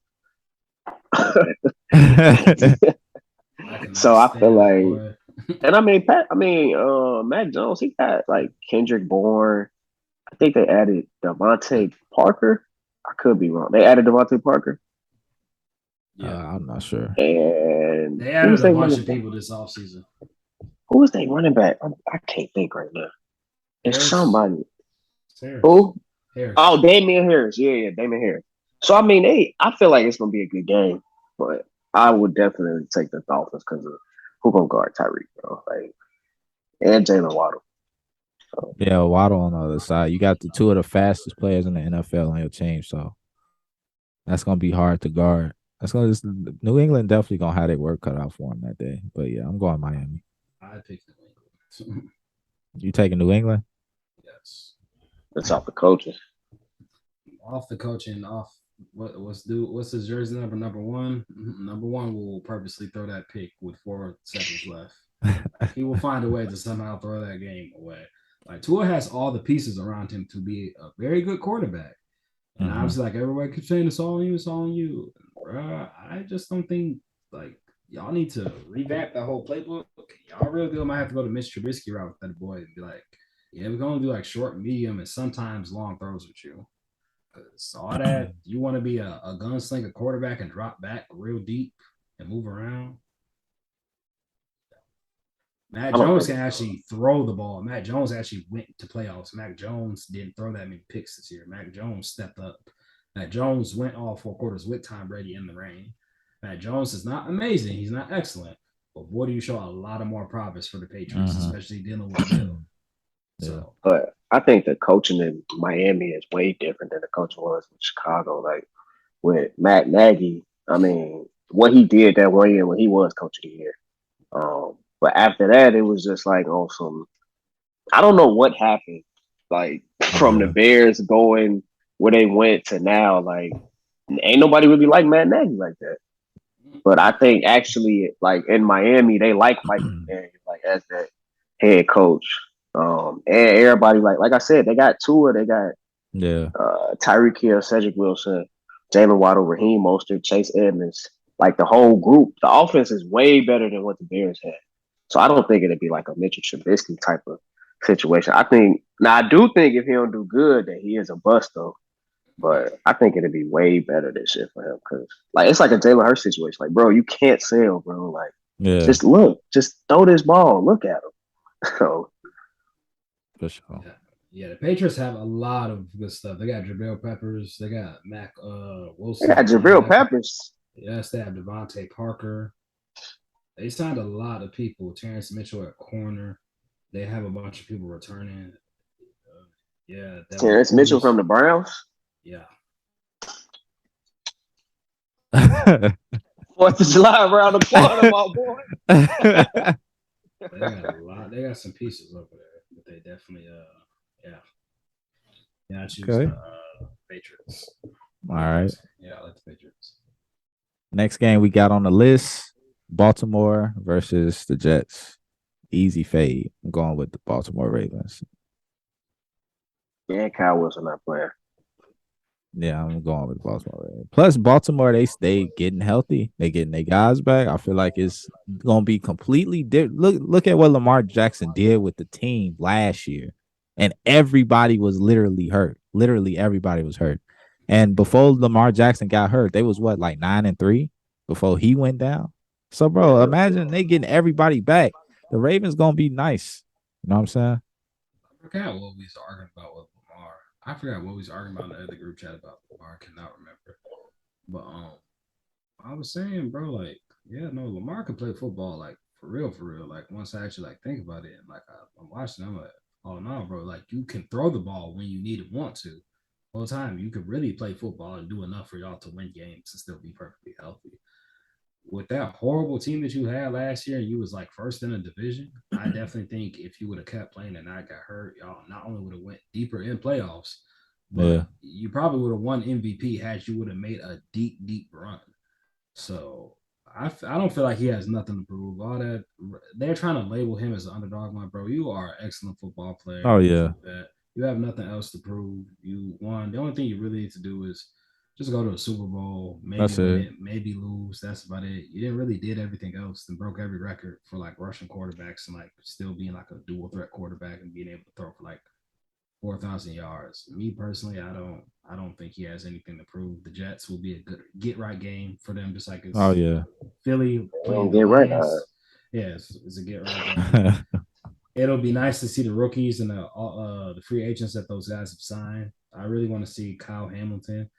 D: So I feel like, and I mean, Mac Jones, he got like Kendrick Bourne. I think they added Devontae Parker. I could be wrong. They added Devontae Parker.
C: Yeah, I'm not sure.
D: And
E: they added a bunch of people this offseason.
D: Who was they running back? I can't think right now. It's somebody.
E: Harris.
D: Who?
E: Harris.
D: Oh, Damian Harris. Yeah, Damian Harris. So I mean, I feel like it's gonna be a good game, but I would definitely take the Dolphins because of who gonna guard Tyreek, bro. Like, and Jalen Waddle. So.
C: Yeah, Waddle on the other side. You got the two of the fastest players in the NFL on your team, so that's gonna be hard to guard. New England definitely gonna have their work cut out for them that day. But yeah, I'm going Miami.
E: I picked New England.
C: You taking New England?
E: Yes.
D: That's off the coaching.
E: Off the coaching, off what's his jersey number? Number one? Number one will purposely throw that pick with 4 seconds left. He will find a way to somehow throw that game away. Like Tua has all the pieces around him to be a very good quarterback. And obviously, like everybody keeps saying, it's all on you. Bruh, I just don't think like y'all need to revamp that whole playbook. Y'all really might have to go to Mitch Trubisky route with that boy and be like, yeah, we're gonna do like short, medium, and sometimes long throws with you. Cause all that you want to be a gunslinger quarterback and drop back real deep and move around. Matt Jones can actually throw the ball. Matt Jones actually went to playoffs. Mac Jones didn't throw that many picks this year. Mac Jones stepped up. Matt Jones went all 4 quarters with Tom Brady in the rain. Matt Jones is not amazing. He's not excellent. But boy, do you show a lot of more progress for the Patriots, especially dealing with Bill. So,
D: but I think the coaching in Miami is way different than the coaching was in Chicago. Like with Matt Nagy, I mean, what he did that 1 year when he was coach of the year. But after that, it was just like on some. I don't know what happened. Like from the Bears going where they went to now, like ain't nobody really like Matt Nagy like that. But I think actually, like in Miami, they like Mike McDaniel, like as that head coach. And everybody like I said, they got Tua, they got Tyreek Hill, Cedric Wilson, Jalen Waddle, Raheem Mostert, Chase Edmonds. Like the whole group, the offense is way better than what the Bears had. So I don't think it'd be like a Mitchell Trubisky type of situation. I do think if he don't do good, that he is a bust though. But I think it'd be way better this year for him because, like, it's like a Jalen Hurts situation. Like, bro, you can't sell, bro. Like, just look, just throw this ball. Look at him. So,
C: for sure.
E: Yeah, the Patriots have a lot of good stuff. They got Jabril Peppers. They got Mac Wilson.
D: They got Jabril Peppers.
E: Yes, they have Devontae Parker. They signed a lot of people. Terrence Mitchell at corner. They have a bunch of people returning.
D: Terrence Mitchell from the Browns.
E: Yeah.
D: 4th of July around the corner, my boy.
E: They got a lot. They got some pieces over there, but they definitely, I choose the Patriots.
C: All right.
E: Yeah, I like the Patriots.
C: Next game we got on the list: Baltimore versus the Jets. Easy fade. I'm going with the Baltimore Ravens.
D: Yeah, Kyle Wilson not playing.
C: Yeah, I'm going with Baltimore Ravens. Plus, Baltimore, they getting healthy. They getting their guys back. I feel like it's gonna be completely different. Look at what Lamar Jackson did with the team last year, and everybody was literally hurt. Literally, everybody was hurt. And before Lamar Jackson got hurt, they was what, like 9-3 before he went down. So, bro, imagine they getting everybody back. The Ravens gonna be nice. You know what I'm saying?
E: I forgot what we was arguing about with Lamar. I forgot what we was arguing about in the other group chat about Lamar. I cannot remember. But I was saying, bro, like, yeah, no, Lamar could play football, like for real. Like once I actually like think about it, and like I'm watching, I'm like, oh no, bro, like you can throw the ball when you need and want to. All the time, you could really play football and do enough for y'all to win games and still be perfectly healthy. With that horrible team that you had last year and you was like first in the division, I definitely think if you would have kept playing and not got hurt, y'all not only would have went deeper in playoffs, but you probably would have won MVP had you would have made a deep run. So I don't feel like he has nothing to prove. All that they're trying to label him as an underdog, my bro. You are an excellent football player.
C: Oh yeah.
E: You have nothing else to prove. You won. The only thing you really need to do is just go to a Super Bowl, maybe win it, maybe lose. That's about it. You didn't really did everything else and broke every record for like rushing quarterbacks and like still being like a dual threat quarterback and being able to throw for like 4,000 yards. Me personally, I don't think he has anything to prove. The Jets will be a good get right game for them, just like it's Philly playing
D: get right.
E: Yeah, it's a get right game. It'll be nice to see the rookies and the free agents that those guys have signed. I really want to see Kyle Hamilton.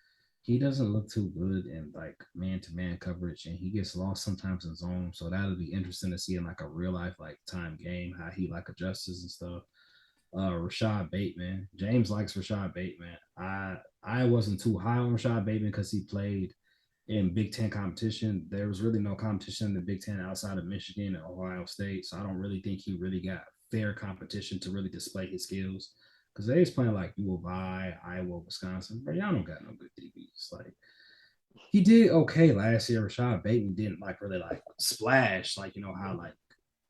E: He doesn't look too good in like man-to-man coverage, and he gets lost sometimes in zone. So that'll be interesting to see in like a real life like time game how he like adjusts and stuff. Rashad Bateman. James likes Rashad Bateman. I wasn't too high on Rashad Bateman because he played in Big Ten competition. There was really no competition in the Big Ten outside of Michigan and Ohio State. So I don't really think he really got fair competition to really display his skills. Because they was playing like U of I, Iowa, Wisconsin. But y'all don't got no good DBs. Like he did okay last year. Rashad Bateman didn't like really like splash, like you know how like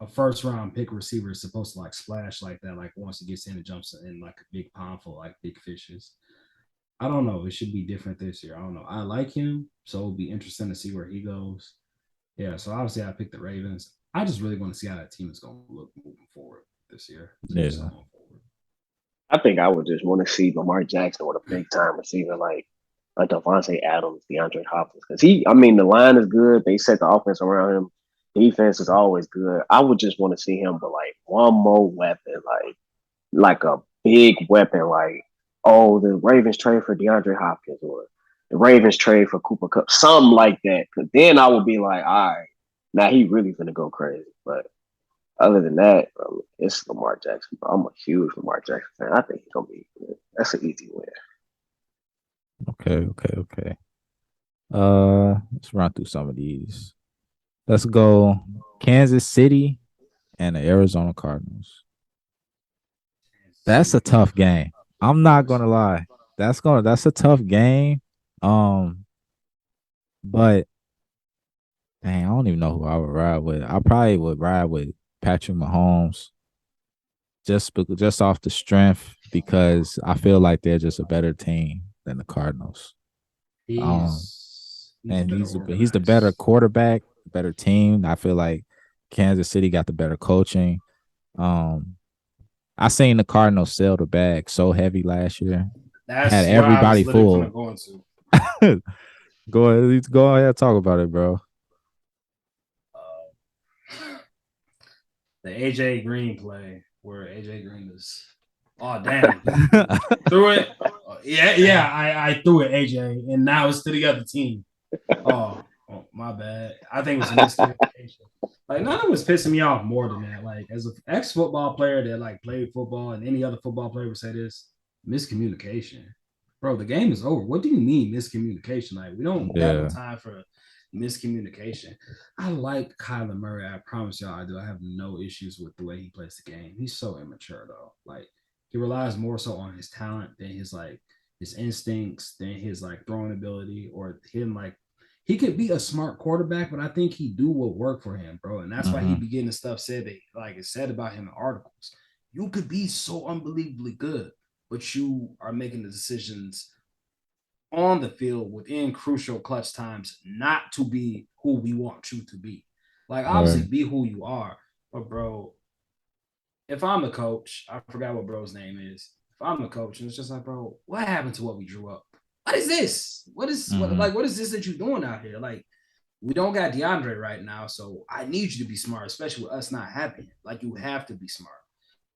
E: a first round pick receiver is supposed to like splash like that, like once he gets in and jumps in like a big pond full like big fishes. I don't know. It should be different this year. I don't know. I like him, so it'll be interesting to see where he goes. Yeah, so obviously I picked the Ravens. I just really want to see how that team is going to look moving forward this year.
C: Yeah.
D: I think I would just want to see Lamar Jackson with a big time receiver like a Devontae Adams, DeAndre Hopkins. Because the line is good. They set the offense around him. defense is always good. I would just want to see him with like one more weapon, like a big weapon, like the Ravens trade for DeAndre Hopkins or the Ravens trade for Cooper Kupp, something like that. Because then I would be like, all right, now he really gonna go crazy. But other than that, bro, it's Lamar Jackson. Bro. I'm a huge Lamar Jackson fan. I think he's gonna be good. That's an easy win.
C: Okay. Let's run through some of these. Let's go Kansas City and the Arizona Cardinals. That's a tough game. I'm not gonna lie. That's a tough game. But dang, I don't even know who I would ride with. I probably would ride with Patrick Mahomes just off the strength because I feel like they're just a better team than the Cardinals. And he's the better quarterback, better team. I feel like Kansas City got the better coaching. I seen the Cardinals sell the bag so heavy last year.
E: That's
C: had everybody
E: what I was
C: full.
E: going to.
C: Go ahead, talk about it, bro.
E: The AJ Green play where AJ Green is, oh damn, threw it. Yeah, I threw it, AJ, and now it's to the other team. Oh, my bad. I think it was a miscommunication. Like nothing was pissing me off more than that. Like as an ex-football player that like played football, and any other football player would say this: miscommunication, bro. The game is over. What do you mean miscommunication? Like we don't got no time for miscommunication. I like Kyler Murray. I promise y'all, I do. I have no issues with the way he plays the game. He's so immature though. Like he relies more so on his talent than his instincts, than his like throwing ability, or him like he could be a smart quarterback, but I think he do what work for him, bro. And that's why he be getting the stuff said that like it's said about him in articles. You could be so unbelievably good, but you are making the decisions on the field within crucial clutch times not to be who we want you to be. Like obviously be who you are, but bro, if I'm the coach, I forgot what bro's name is. If I'm the coach, and it's just like, bro, what happened to what we drew up? What is this? What is what is this that you're doing out here? Like, we don't got DeAndre right now, so I need you to be smart, especially with us not having it. Like, you have to be smart.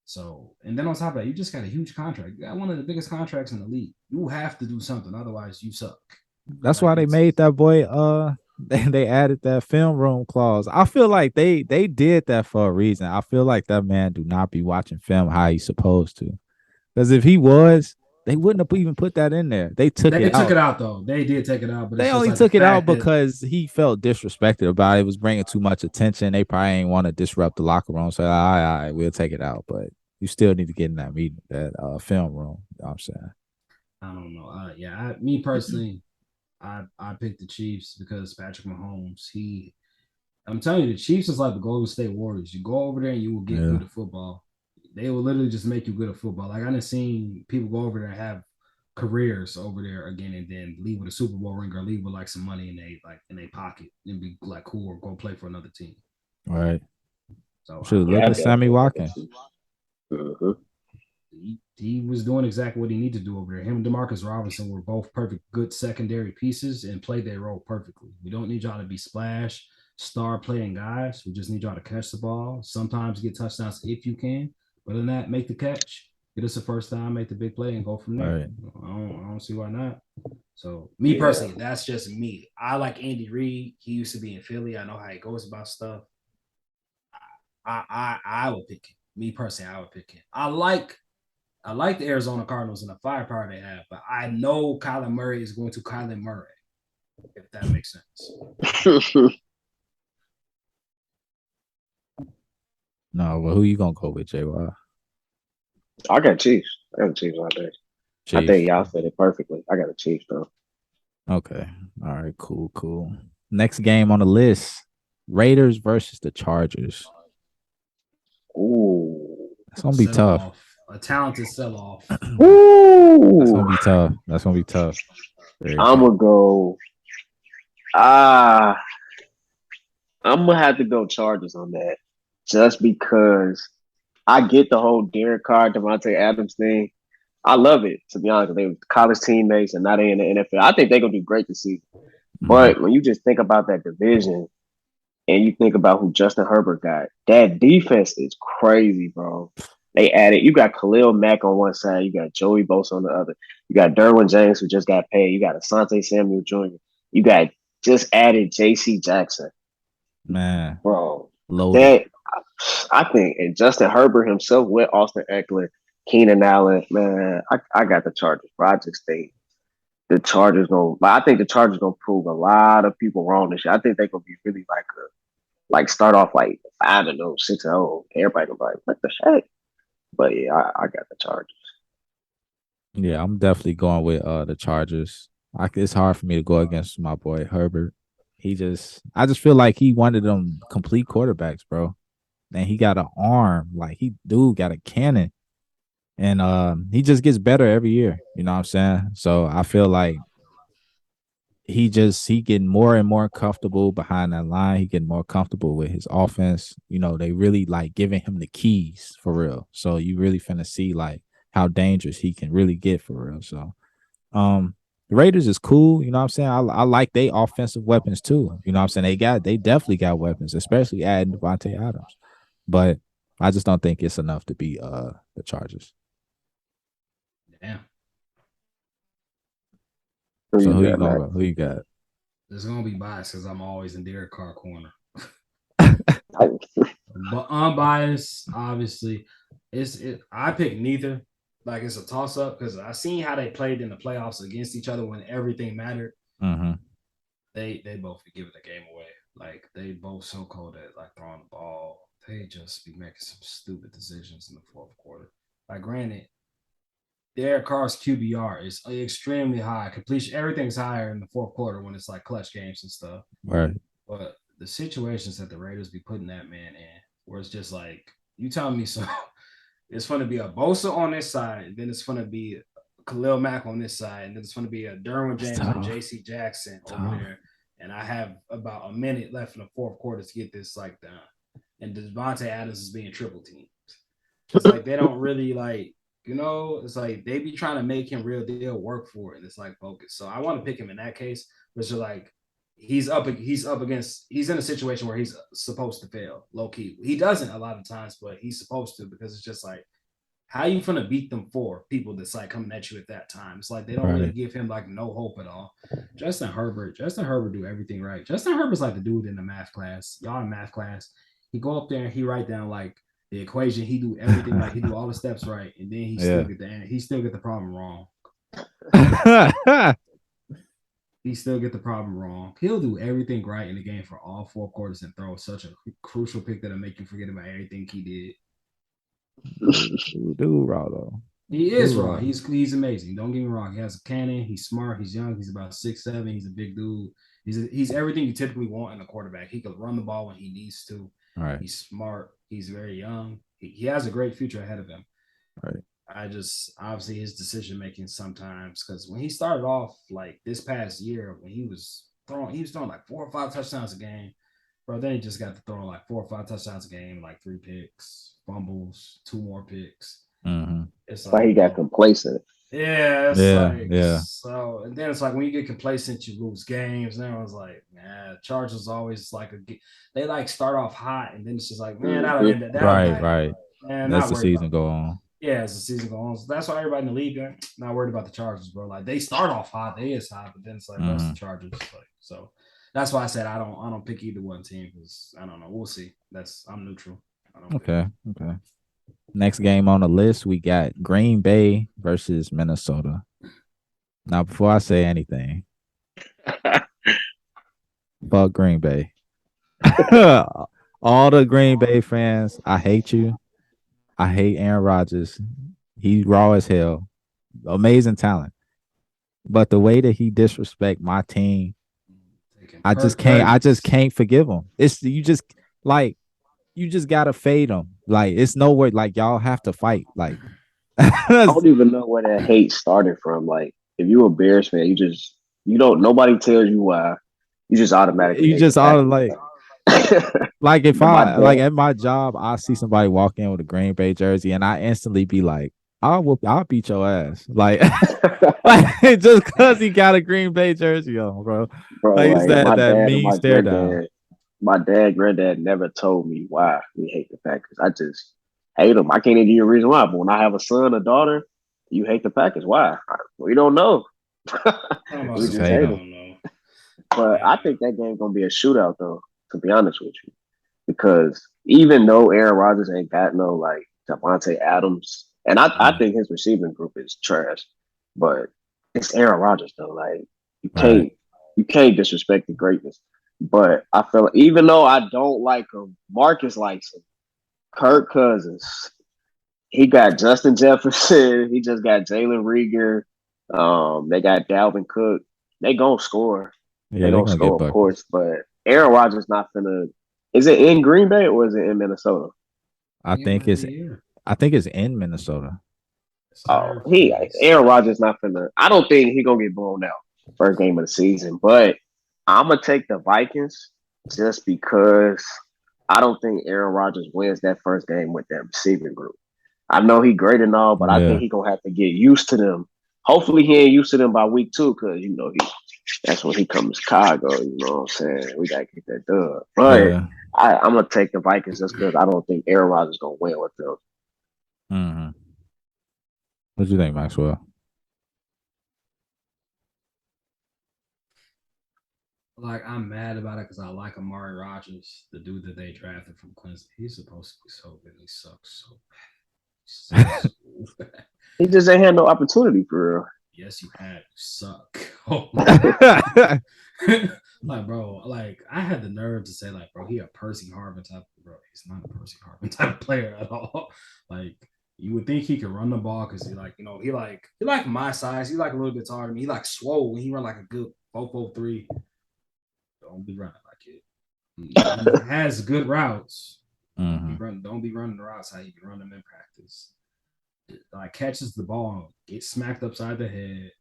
E: So, and then on top of that, you just got a huge contract. You got one of the biggest contracts in the league. You have to do something, otherwise you suck.
C: That's why they made that boy. They added that film room clause. I feel like they did that for a reason. I feel like that man do not be watching film how he's supposed to. Because if he was, they wouldn't have even put that in there. They took it
E: out though. They did take it out, but
C: they only took it out because he felt disrespected about it. It was bringing too much attention. They probably ain't want to disrupt the locker room. So all right, we'll take it out. But you still need to get in that meeting, that film room. You know what I'm saying?
E: I don't know. Me personally, I picked the Chiefs because Patrick Mahomes, I'm telling you, the Chiefs is like the Golden State Warriors. You go over there and you will get good at football. They will literally just make you good at football. Like I done seen people go over there and have careers over there again, and then leave with a Super Bowl ring or leave with like some money in their pocket and be like cool or go play for another team.
C: All right. So look at Sammy Watkins.
E: He was doing exactly what he needed to do over there. Him and Demarcus Robinson were both perfect, good secondary pieces and played their role perfectly. We don't need y'all to be splash, star playing guys. We just need y'all to catch the ball. Sometimes get touchdowns if you can. But other than that, make the catch, get us the first time, make the big play, and go from there. Right. I don't see why not. So, me personally, that's just me. I like Andy Reid. He used to be in Philly. I know how he goes about stuff. I would pick him. Me personally, I would pick him. I like the Arizona Cardinals and the firepower they have, but I know Kyler Murray is going to Kyler Murray, if that makes sense.
C: No, but who you gonna go with, JY?
D: I got Chiefs. I got Chiefs all day. I think y'all said it perfectly. I got the Chiefs though.
C: Okay. All right. Cool. Next game on the list: Raiders versus the Chargers.
D: Ooh,
C: it's gonna be tough.
E: A talented sell-off.
C: Ooh, that's gonna be tough.
D: I'm gonna go. I'm gonna have to go Chargers on that, just because I get the whole Derek Carr, Devontae Adams thing. I love it, to be honest. They were college teammates and now they in the NFL. I think they're gonna do great this season. But when you just think about that division, and you think about who Justin Herbert got, that defense is crazy, bro. They added, you got Khalil Mack on one side, you got Joey Bosa on the other, you got Derwin James who just got paid, you got Asante Samuel Jr., you got just added J.C. Jackson,
C: Man,
D: bro.
C: loaded.
D: That I think, and Justin Herbert himself with Austin Eckler, Keenan Allen, man, I got the Chargers, bro. I just think the Chargers gonna, I think the Chargers gonna prove a lot of people wrong this year. I think they're gonna be really like start off like 5-0, 6-0. Everybody gonna be like, what the heck? But yeah, I got the Chargers.
C: Yeah, I'm definitely going with the Chargers. It's hard for me to go against my boy Herbert. I just feel like he one of them complete quarterbacks, bro. And he got an arm, like dude got a cannon, and he just gets better every year. You know what I'm saying? So I feel like he getting more and more comfortable behind that line. He getting more comfortable with his offense. You know, they really like giving him the keys for real. So you really finna see like how dangerous he can really get for real. So the Raiders is cool, you know what I'm saying? I like they offensive weapons too. You know what I'm saying? They definitely got weapons, especially adding Devontae Adams. But I just don't think it's enough to beat the Chargers.
E: Damn.
C: So who you going with? Who you got?
E: It's gonna be biased because I'm always in Derek Carr corner. But unbiased, obviously, I pick neither. Like it's a toss up because I seen how they played in the playoffs against each other when everything mattered.
C: Mm-hmm.
E: They both be giving the game away. Like they both so cold at like throwing the ball. They just be making some stupid decisions in the fourth quarter. Like granted, Derek Carr's QBR is extremely high. Completion, everything's higher in the fourth quarter when it's like clutch games and stuff.
C: Right.
E: But the situations that the Raiders be putting that man in, where it's just like, you telling me so it's going to be a Bosa on this side, then it's going to be Khalil Mack on this side, and then it's going to be a Derwin James and J.C. Jackson over there. And I have about a minute left in the fourth quarter to get this like done. And Devontae Adams is being triple teamed. It's like they don't really like, you know, it's like they be trying to make him real deal work for it. And it's like focus. So I want to pick him in that case, which is like he's in a situation where he's supposed to fail, low key. He doesn't a lot of times, but he's supposed to, because it's just like, how you gonna beat them four people that's like coming at you at that time? It's like they don't really give him like no hope at all. Justin Herbert do everything right. Justin Herbert's like the dude in the math class. Y'all in math class, he go up there and he write down like the equation. He do everything like he do all the steps right, and then he still get the problem wrong. He still get the problem wrong. He'll do everything right in the game for all four quarters and throw such a crucial pick that'll make you forget about everything he did.
C: Dude, raw though.
E: He is raw. He's amazing. Don't get me wrong. He has a cannon. He's smart. He's young. He's about 6'7". He's a big dude. He's everything you typically want in a quarterback. He can run the ball when he needs to.
C: All right.
E: He's smart. He's very young. He has a great future ahead of him.
C: Right.
E: I just obviously his decision making sometimes, because when he started off like this past year, when he was throwing like 4 or 5 touchdowns a game. Bro, then he just got to throw like 4 or 5 touchdowns a game, like 3 picks, fumbles, 2 more picks.
C: Mm-hmm.
D: It's like he got complacent.
E: Yeah,
C: yeah.
E: So, and then it's like when you get complacent, you lose games. And everyone's like, man, Chargers always like they like start off hot, and then it's just like, man, that'll end it.
C: Right.
E: Man,
C: that's the season go on.
E: Yeah, as the season goes on. So that's why everybody in the league not worried about the Chargers, bro. Like they start off hot, they is hot, but then it's like, what's the Chargers? Like, so that's why I said I don't pick either one team, because I don't know. We'll see. I'm neutral.
C: Okay. Next game on the list, we got Green Bay versus Minnesota. Now, before I say anything, fuck Green Bay. All the Green Bay fans, I hate you. I hate Aaron Rodgers. He's raw as hell. Amazing talent. But the way that he disrespect my team, I just can't forgive him. You just gotta fade him. Like it's no way. Like y'all have to fight. Like
D: I don't even know where that hate started from. Like if you're a Bears fan, you don't. Nobody tells you why. You just automatically.
C: Like if I at my job, I see somebody walk in with a Green Bay jersey, and I instantly be like, I'll beat your ass. Like just because he got a Green Bay jersey on, bro. Like it's that mean stare down.
D: my dad, granddad never told me why we hate the Packers. I just hate them. I can't even give you a reason why. But when I have a son, a daughter, you hate the Packers. Why? We don't know.
E: Talking about
D: We
C: Just
E: some
D: just
C: hate
E: I
D: hate
C: them.
D: them.
E: don't know.
D: But I
E: Yeah.
D: think that game's gonna be a shootout, though. To be honest with you, because even though Aaron Rodgers ain't got no like Javante Adams, and I
C: Mm,
D: think his receiving group is trash, but it's Aaron Rodgers though. Like you
C: right.
D: can't you can't disrespect the greatness. But I feel like, even though I don't like him, Marcus likes him. Kirk Cousins, he got Justin Jefferson. He just got Jalen Rieger. They got Dalvin Cook. They gonna score.
C: Yeah,
D: They
C: they're
D: gonna
C: gonna get
D: score, of
C: buckets.
D: course. But Aaron Rodgers not finna. Is it in Green Bay or is it in Minnesota?
C: I
E: It
C: think
E: might
C: it's
E: be here.
C: I think it's in Minnesota.
D: Oh,
E: Third place.
D: Aaron Rodgers not finna. I don't think he gonna get blown out first game of the season. But I'm gonna take the Vikings just because I don't think Aaron Rodgers wins that first game with that receiving group. I know he great and all, but I think
C: Yeah.
D: he gonna have to get used to them. Hopefully, he ain't used to them by week 2 because that's when he comes to Chicago. You know what I'm saying? We gotta get that done. But
C: Yeah.
D: I'm gonna take the Vikings just because I don't think Aaron Rodgers gonna win with them.
C: Mm-hmm. What do you think, Maxwell?
E: Like I'm mad about it because I like Amari Rogers, the dude that they drafted from Clemson. He's supposed to be so good. He sucks so bad. He sucks so bad.
D: He just ain't had no opportunity for
E: Yes, you have. You suck. Oh my god. Like, bro, like I had the nerve to say, like, bro, he a Percy Harvin type, bro. He's not a Percy Harvin type of player at all. Like, you would think he could run the ball because he like, he like my size. He like a little bit taller than me. He like swole when he run like a good 4.43. Don't be running like it. He has good routes.
C: Mm-hmm.
E: Don't be running the routes how you can run them in practice. Like catches the ball, gets smacked upside the head.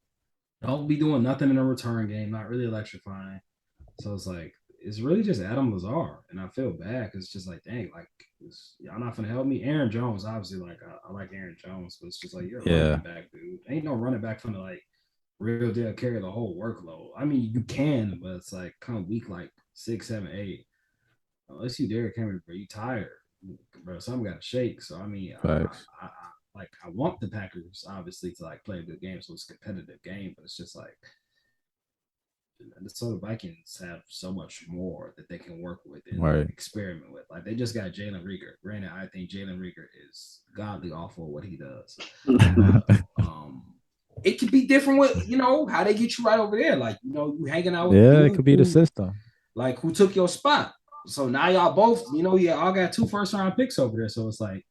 E: Don't be doing nothing in a return game. Not really electrifying. So it's like it's really just Adam Lazar, and I feel bad because it's just like, dang, like y'all not gonna help me. Aaron Jones, obviously, like I like Aaron Jones, but it's just like you're a
C: Yeah.
E: running back, dude. Ain't no running back gonna like real deal carry the whole workload. I mean, you can, but it's like kind of weak, like 6, 7, 8. Unless you Derrick Henry, bro, you tired, bro. Something got to shake. So I mean,
C: Facts.
E: I want the Packers obviously to like play a good game, so it's a competitive game. But it's just like the Minnesota Vikings have so much more that they can work with and
C: Right.
E: experiment with. Like they just got Jalen Rieger. Granted, I think Jalen Rieger is godly awful at what he does, but it could be different with how they get you right over there. Like you hanging out with
C: Yeah, it
E: dude
C: could be the system.
E: who took your spot. So now y'all both, you all got 2 first-round picks over there. So it's like,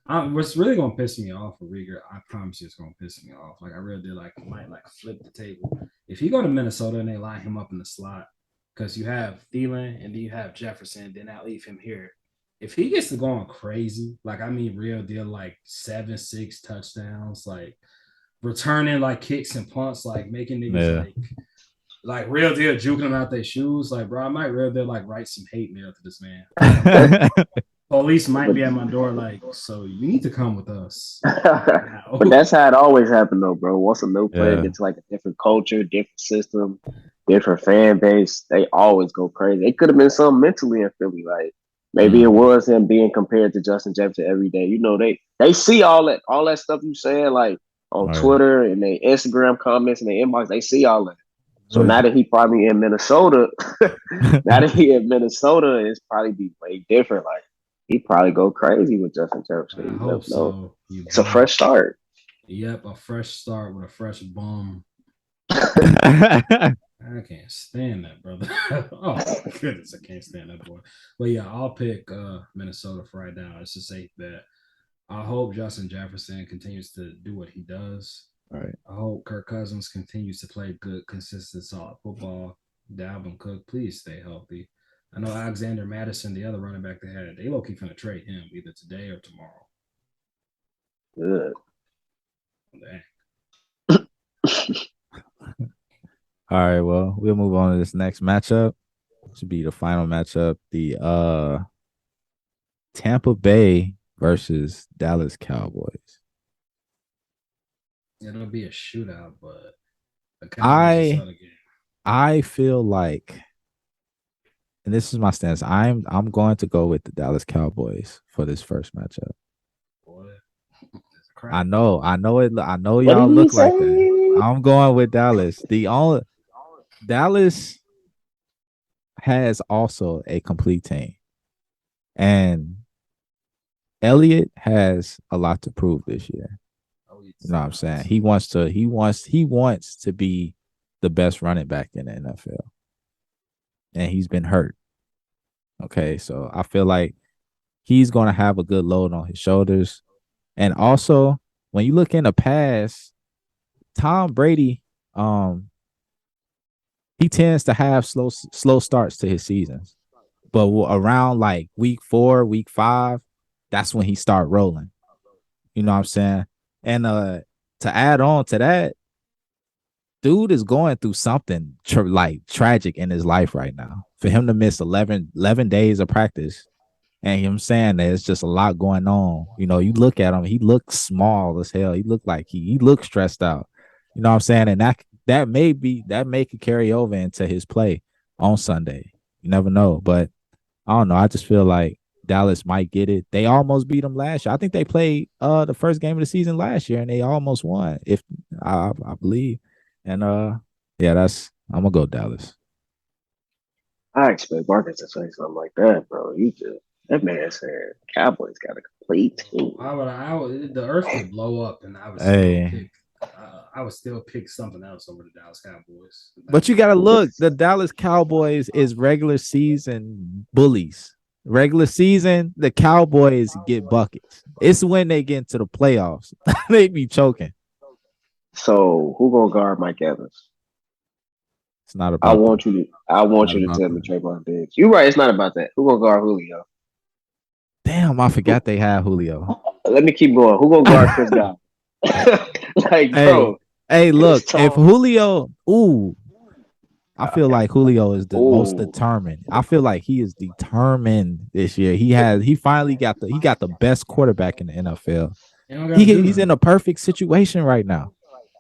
E: what's really gonna piss me off for Rieger, I promise you, it's gonna piss me off. Like I really did, like might like flip the table if he go to Minnesota and they line him up in the slot because you have Thielen and then you have Jefferson. Then I leave him here. If he gets to going crazy, like I mean, real deal, like 7-6 touchdowns, like returning like kicks and punts, like making niggas
C: Yeah.
E: like real deal juking them out their shoes. Like, bro, I might real deal like write some hate mail to this man. Police might be at my door, like, so you need to come with us.
D: but that's how it always happened, though, bro. Once a new player
C: Yeah.
D: gets like a different culture, different system, different fan base, they always go crazy. It could have been something mentally in Philly, like maybe it was him being compared to Justin Jefferson every day. They see all that stuff you saying like on
C: Right.
D: Twitter and their Instagram comments and their inbox. They see all that. So
C: Right.
D: now that he probably in Minnesota, it's probably be way different. Like he probably go crazy with Justin Jefferson.
E: I
D: You never
E: hope
D: know.
E: so. You
D: It's a
E: don't.
D: fresh start.
E: Yep, a fresh start with a fresh bum. I can't stand that, brother. Oh my goodness, I can't stand that boy. But yeah, I'll pick Minnesota for right now. It's a safe bet. I hope Justin Jefferson continues to do what he does.
C: Right.
E: I hope Kirk Cousins continues to play good, consistent, solid football. Dalvin Cook, please stay healthy. I know Alexander Madison, the other running back they had, they low key finna trade him either today or tomorrow.
D: Good.
C: All right, well, we'll move on to this next matchup. Should be the final matchup. The Tampa Bay versus Dallas Cowboys.
E: It'll be a shootout, but the Cowboys
C: I
E: will sell the game.
C: I feel like and this is my stance. I'm going to go with the Dallas Cowboys for this first matchup.
E: Boy,
C: I know it. I know
D: What
C: y'all
D: did he
C: look like that.
D: say?
C: I'm going with Dallas. The only Dallas has also a complete team, and Elliott has a lot to prove this year. You know what I'm saying? He wants to be the best running back in the NFL. And he's been hurt. Okay. So I feel like he's gonna have a good load on his shoulders. And also, when you look in the past, Tom Brady, he tends to have slow starts to his seasons. But around like week 4, week 5, that's when he start rolling. You know what I'm saying? And to add on to that, dude is going through something like tragic in his life right now. For him to miss 11 days of practice, and him saying that it's just a lot going on. You know, you look at him, he looks small as hell. He looked like he looked stressed out. You know what I'm saying? And that may could carry over into his play on Sunday. You never know. But I don't know. I just feel like Dallas might get it. They almost beat them last year. I think they played the first game of the season last year and they almost won, if I believe. And yeah, I'm gonna go Dallas.
D: I expect Marcus to say something like that, bro. That man said Cowboys got a complete team.
E: The Earth could blow up, and
C: Hey,
E: I would still pick something else over the Dallas Cowboys.
C: but you gotta look. The Dallas Cowboys is regular season bullies. Regular season, the Cowboys get buckets. It's when they get into the playoffs, they be choking.
D: So who gonna guard Mike Evans?
C: It's not about.
D: I want you to tell me Trayvon Diggs. You're right. It's not about that. Who gonna guard Julio?
C: Damn, I forgot they had Julio.
D: Let me keep going. Who gonna guard Chris Godwin? Like, bro.
C: Hey, look, if Julio, I feel like Julio is the most determined. I feel like he is determined this year. He finally got the best quarterback in the NFL. He's in a perfect situation right now.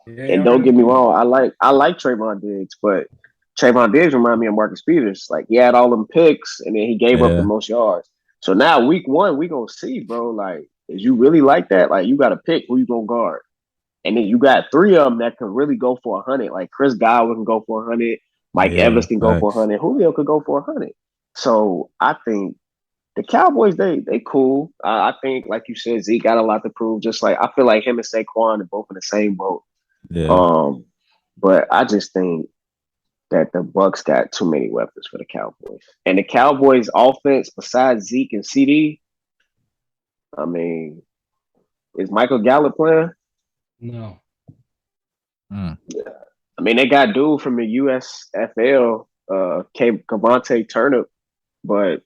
D: And don't get me wrong, I like Trayvon Diggs, but Trayvon Diggs remind me of Marcus Peters. Like he had all them picks and then he gave up the most yards. So now week 1, we gonna see, bro. Like, is you really like that? Like you gotta pick who you gonna guard. And then you got 3 of them that can really go for 100. Like Chris Godwin can go for 100. Mike Evans can go for 100. Julio could go for 100. So I think the Cowboys, they cool. I think, like you said, Zeke got a lot to prove. Just like I feel like him and Saquon are both in the same boat.
C: Yeah.
D: But I just think that the Bucks got too many weapons for the Cowboys. And the Cowboys offense, besides Zeke and CD, I mean, is Michael Gallup playing?
E: No.
D: Yeah. I mean, they got dude from the USFL, Cavante Turnip, but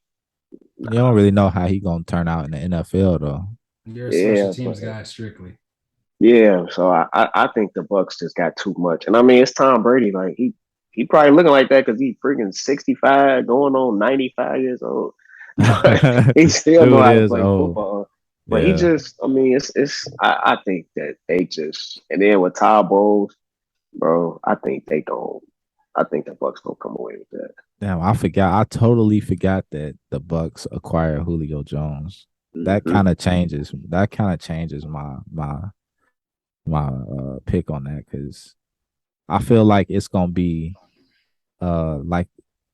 C: you don't really know how he gonna turn out in the NFL though.
E: You're a special teams guy strictly.
D: Yeah, so I think the Bucks just got too much. And I mean, it's Tom Brady. Like he probably looking like that because he's freaking 65, going on 95 years old. But he still know how to play football. But he just, I mean, I think that they just, and then with Todd Bowles, bro, I think the Bucks gonna come away with that.
C: Damn, I forgot. I totally forgot that the Bucks acquired Julio Jones. That kind of changes. That kind of changes my pick on that because I feel like it's gonna be like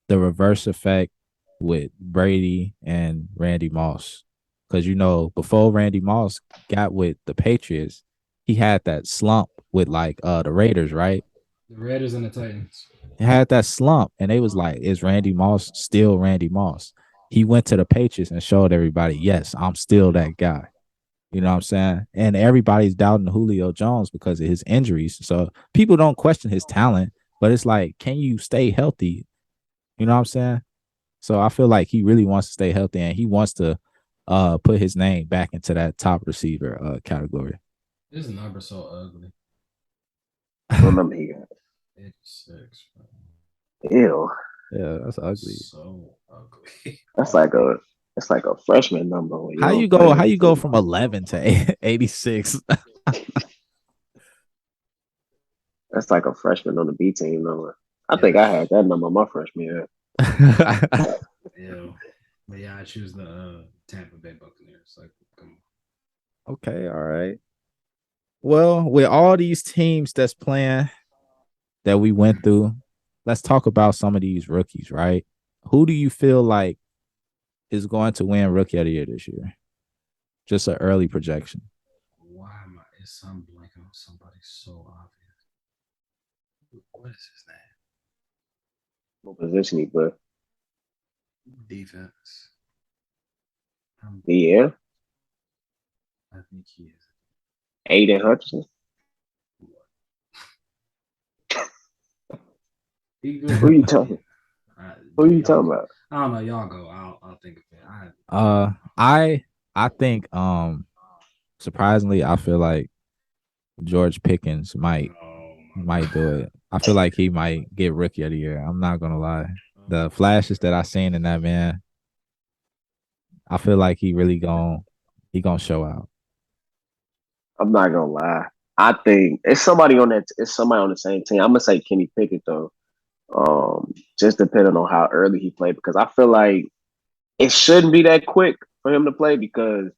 C: the reverse effect with Brady and Randy Moss. Because before Randy Moss got with the Patriots, he had that slump with like the Raiders, right?
E: The Raiders and the Titans.
C: He had that slump, and they was like, "Is Randy Moss still Randy Moss?" He went to the Patriots and showed everybody, "Yes, I'm still that guy." You know what I'm saying? And everybody's doubting Julio Jones because of his injuries. So people don't question his talent, but it's like, can you stay healthy? You know what I'm saying? So I feel like he really wants to stay healthy and he wants to put his name back into that top receiver category.
E: This number so ugly.
D: What number he got?
E: 86.
D: Ew.
C: Yeah, that's ugly.
E: So ugly.
D: That's like a freshman number.
C: How you go from 11 to 86?
D: That's like a freshman on the B team number. I think I had that number my freshman year.
E: Yeah. But yeah, I choose the Tampa Bay Buccaneers. Like, come
C: on. Okay, all right. Well, with all these teams that's playing that we went through, let's talk about some of these rookies, right? Who do you feel like is going to win Rookie of the Year this year? Just an early projection.
E: Why am I? Is some blanking on somebody so obvious? What is his name?
D: What position he play?
E: Defense.
D: Yeah.
E: I think he is.
D: Aiden Hutchinson. Who you talking? Who you talking about?
E: I don't know. Y'all go. I'll think of it.
C: I think surprisingly, I feel like George Pickens might do it. I feel like he might get Rookie of the Year. I'm not gonna lie. The flashes that I seen in that man, I feel like he gonna show out.
D: I'm not gonna lie. I think it's somebody on that. It's somebody on the same team. I'm gonna say Kenny Pickett though. Just depending on how early he played, because I feel like it shouldn't be that quick for him to play because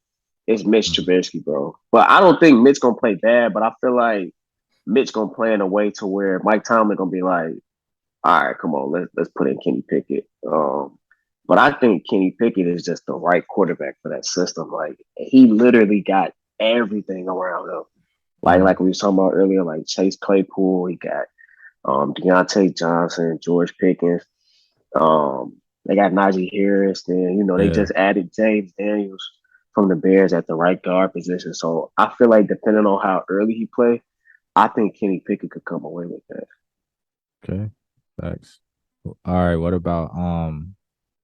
D: it's Mitch
C: Mhm.
D: Trubisky, bro. But I don't think Mitch gonna play bad. But I feel like Mitch gonna play in a way to where Mike Tomlin gonna be like, all right, come on, let's put in Kenny Pickett. But I think Kenny Pickett is just the right quarterback for that system. Like he literally got everything around him. Like we was talking about earlier, like Chase Claypool, he got Deontay Johnson, George Pickens. They got Najee Harris. Then they
C: Yeah.
D: just added James Daniels from the Bears at the right guard position. So I feel like depending on how early he play, I think Kenny Pickett could come away with that.
C: Okay. Thanks. All right. What about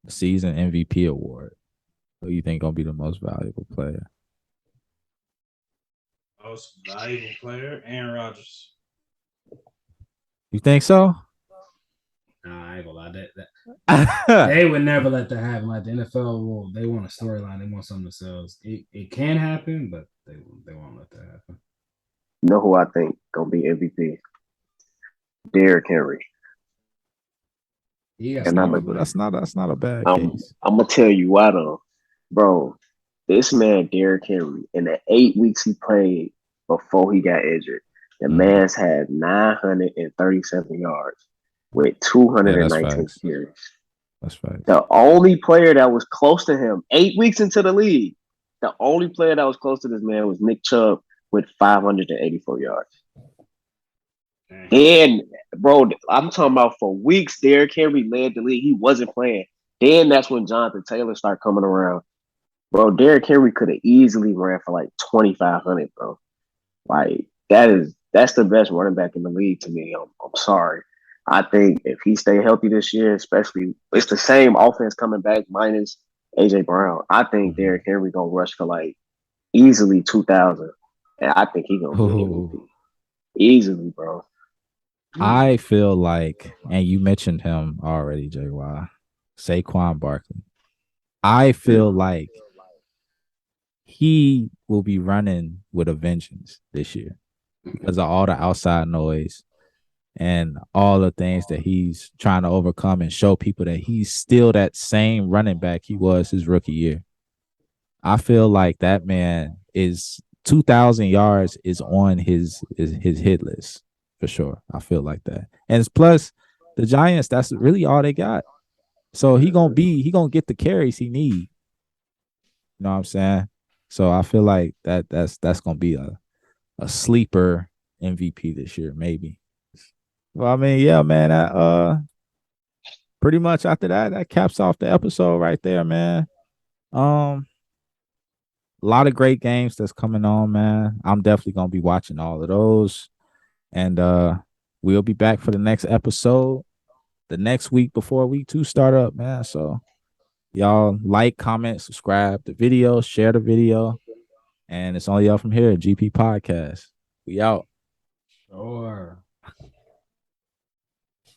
C: the season MVP award? Who you think gonna be the most valuable player?
E: Most valuable player, Aaron Rodgers.
C: You think so?
E: Nah, I ain't gonna lie. They would never let that happen. Like the NFL they want a storyline. They want something to sell. It can happen, but they won't let that happen.
D: You know who I think gonna be MVP? Derrick Henry.
E: Yeah,
C: That's not a bad case.
D: I'm gonna tell you why though, bro. This man Derrick Henry in the 8 weeks he played before he got injured, the
C: Mhm.
D: man's had 937 yards with
C: Yeah, that's
D: 219
C: facts.
D: carries.
C: That's facts.
D: The only player that was close to him 8 weeks into the league, the only player that was close to this man was Nick Chubb with 584 yards. Then, bro, I'm talking about for weeks, Derrick Henry led the league. He wasn't playing. Then that's when Jonathan Taylor started coming around. Bro, Derrick Henry could have easily ran for like 2,500, bro. Like that's the best running back in the league to me. I'm sorry. I think if he stay healthy this year, especially it's the same offense coming back minus AJ Brown. I think
C: Mhm.
D: Derrick Henry gonna rush for like easily 2,000, and I think he gonna get
C: Ooh.
D: MVP easily, bro.
C: I feel like, and you mentioned him already, JY, Saquon Barkley. I feel like he will be running with a vengeance this year because of all the outside noise and all the things that he's trying to overcome and show people that he's still that same running back he was his rookie year. I feel like that man is 2,000 yards is on his hit list for sure. I feel like that. And plus the Giants, that's really all they got. So he gonna get the carries he need. You know what I'm saying? So I feel like that's gonna be a sleeper MVP this year, maybe. Well, I mean, yeah, man. Pretty much after that caps off the episode right there, man. Um, a lot of great games that's coming on, man. I'm definitely gonna be watching all of those, and we'll be back for the next episode the next week before week 2 start up, man. So y'all like, comment, subscribe the video, share the video, and it's only up from here. GP Podcast. We out.
E: Sure.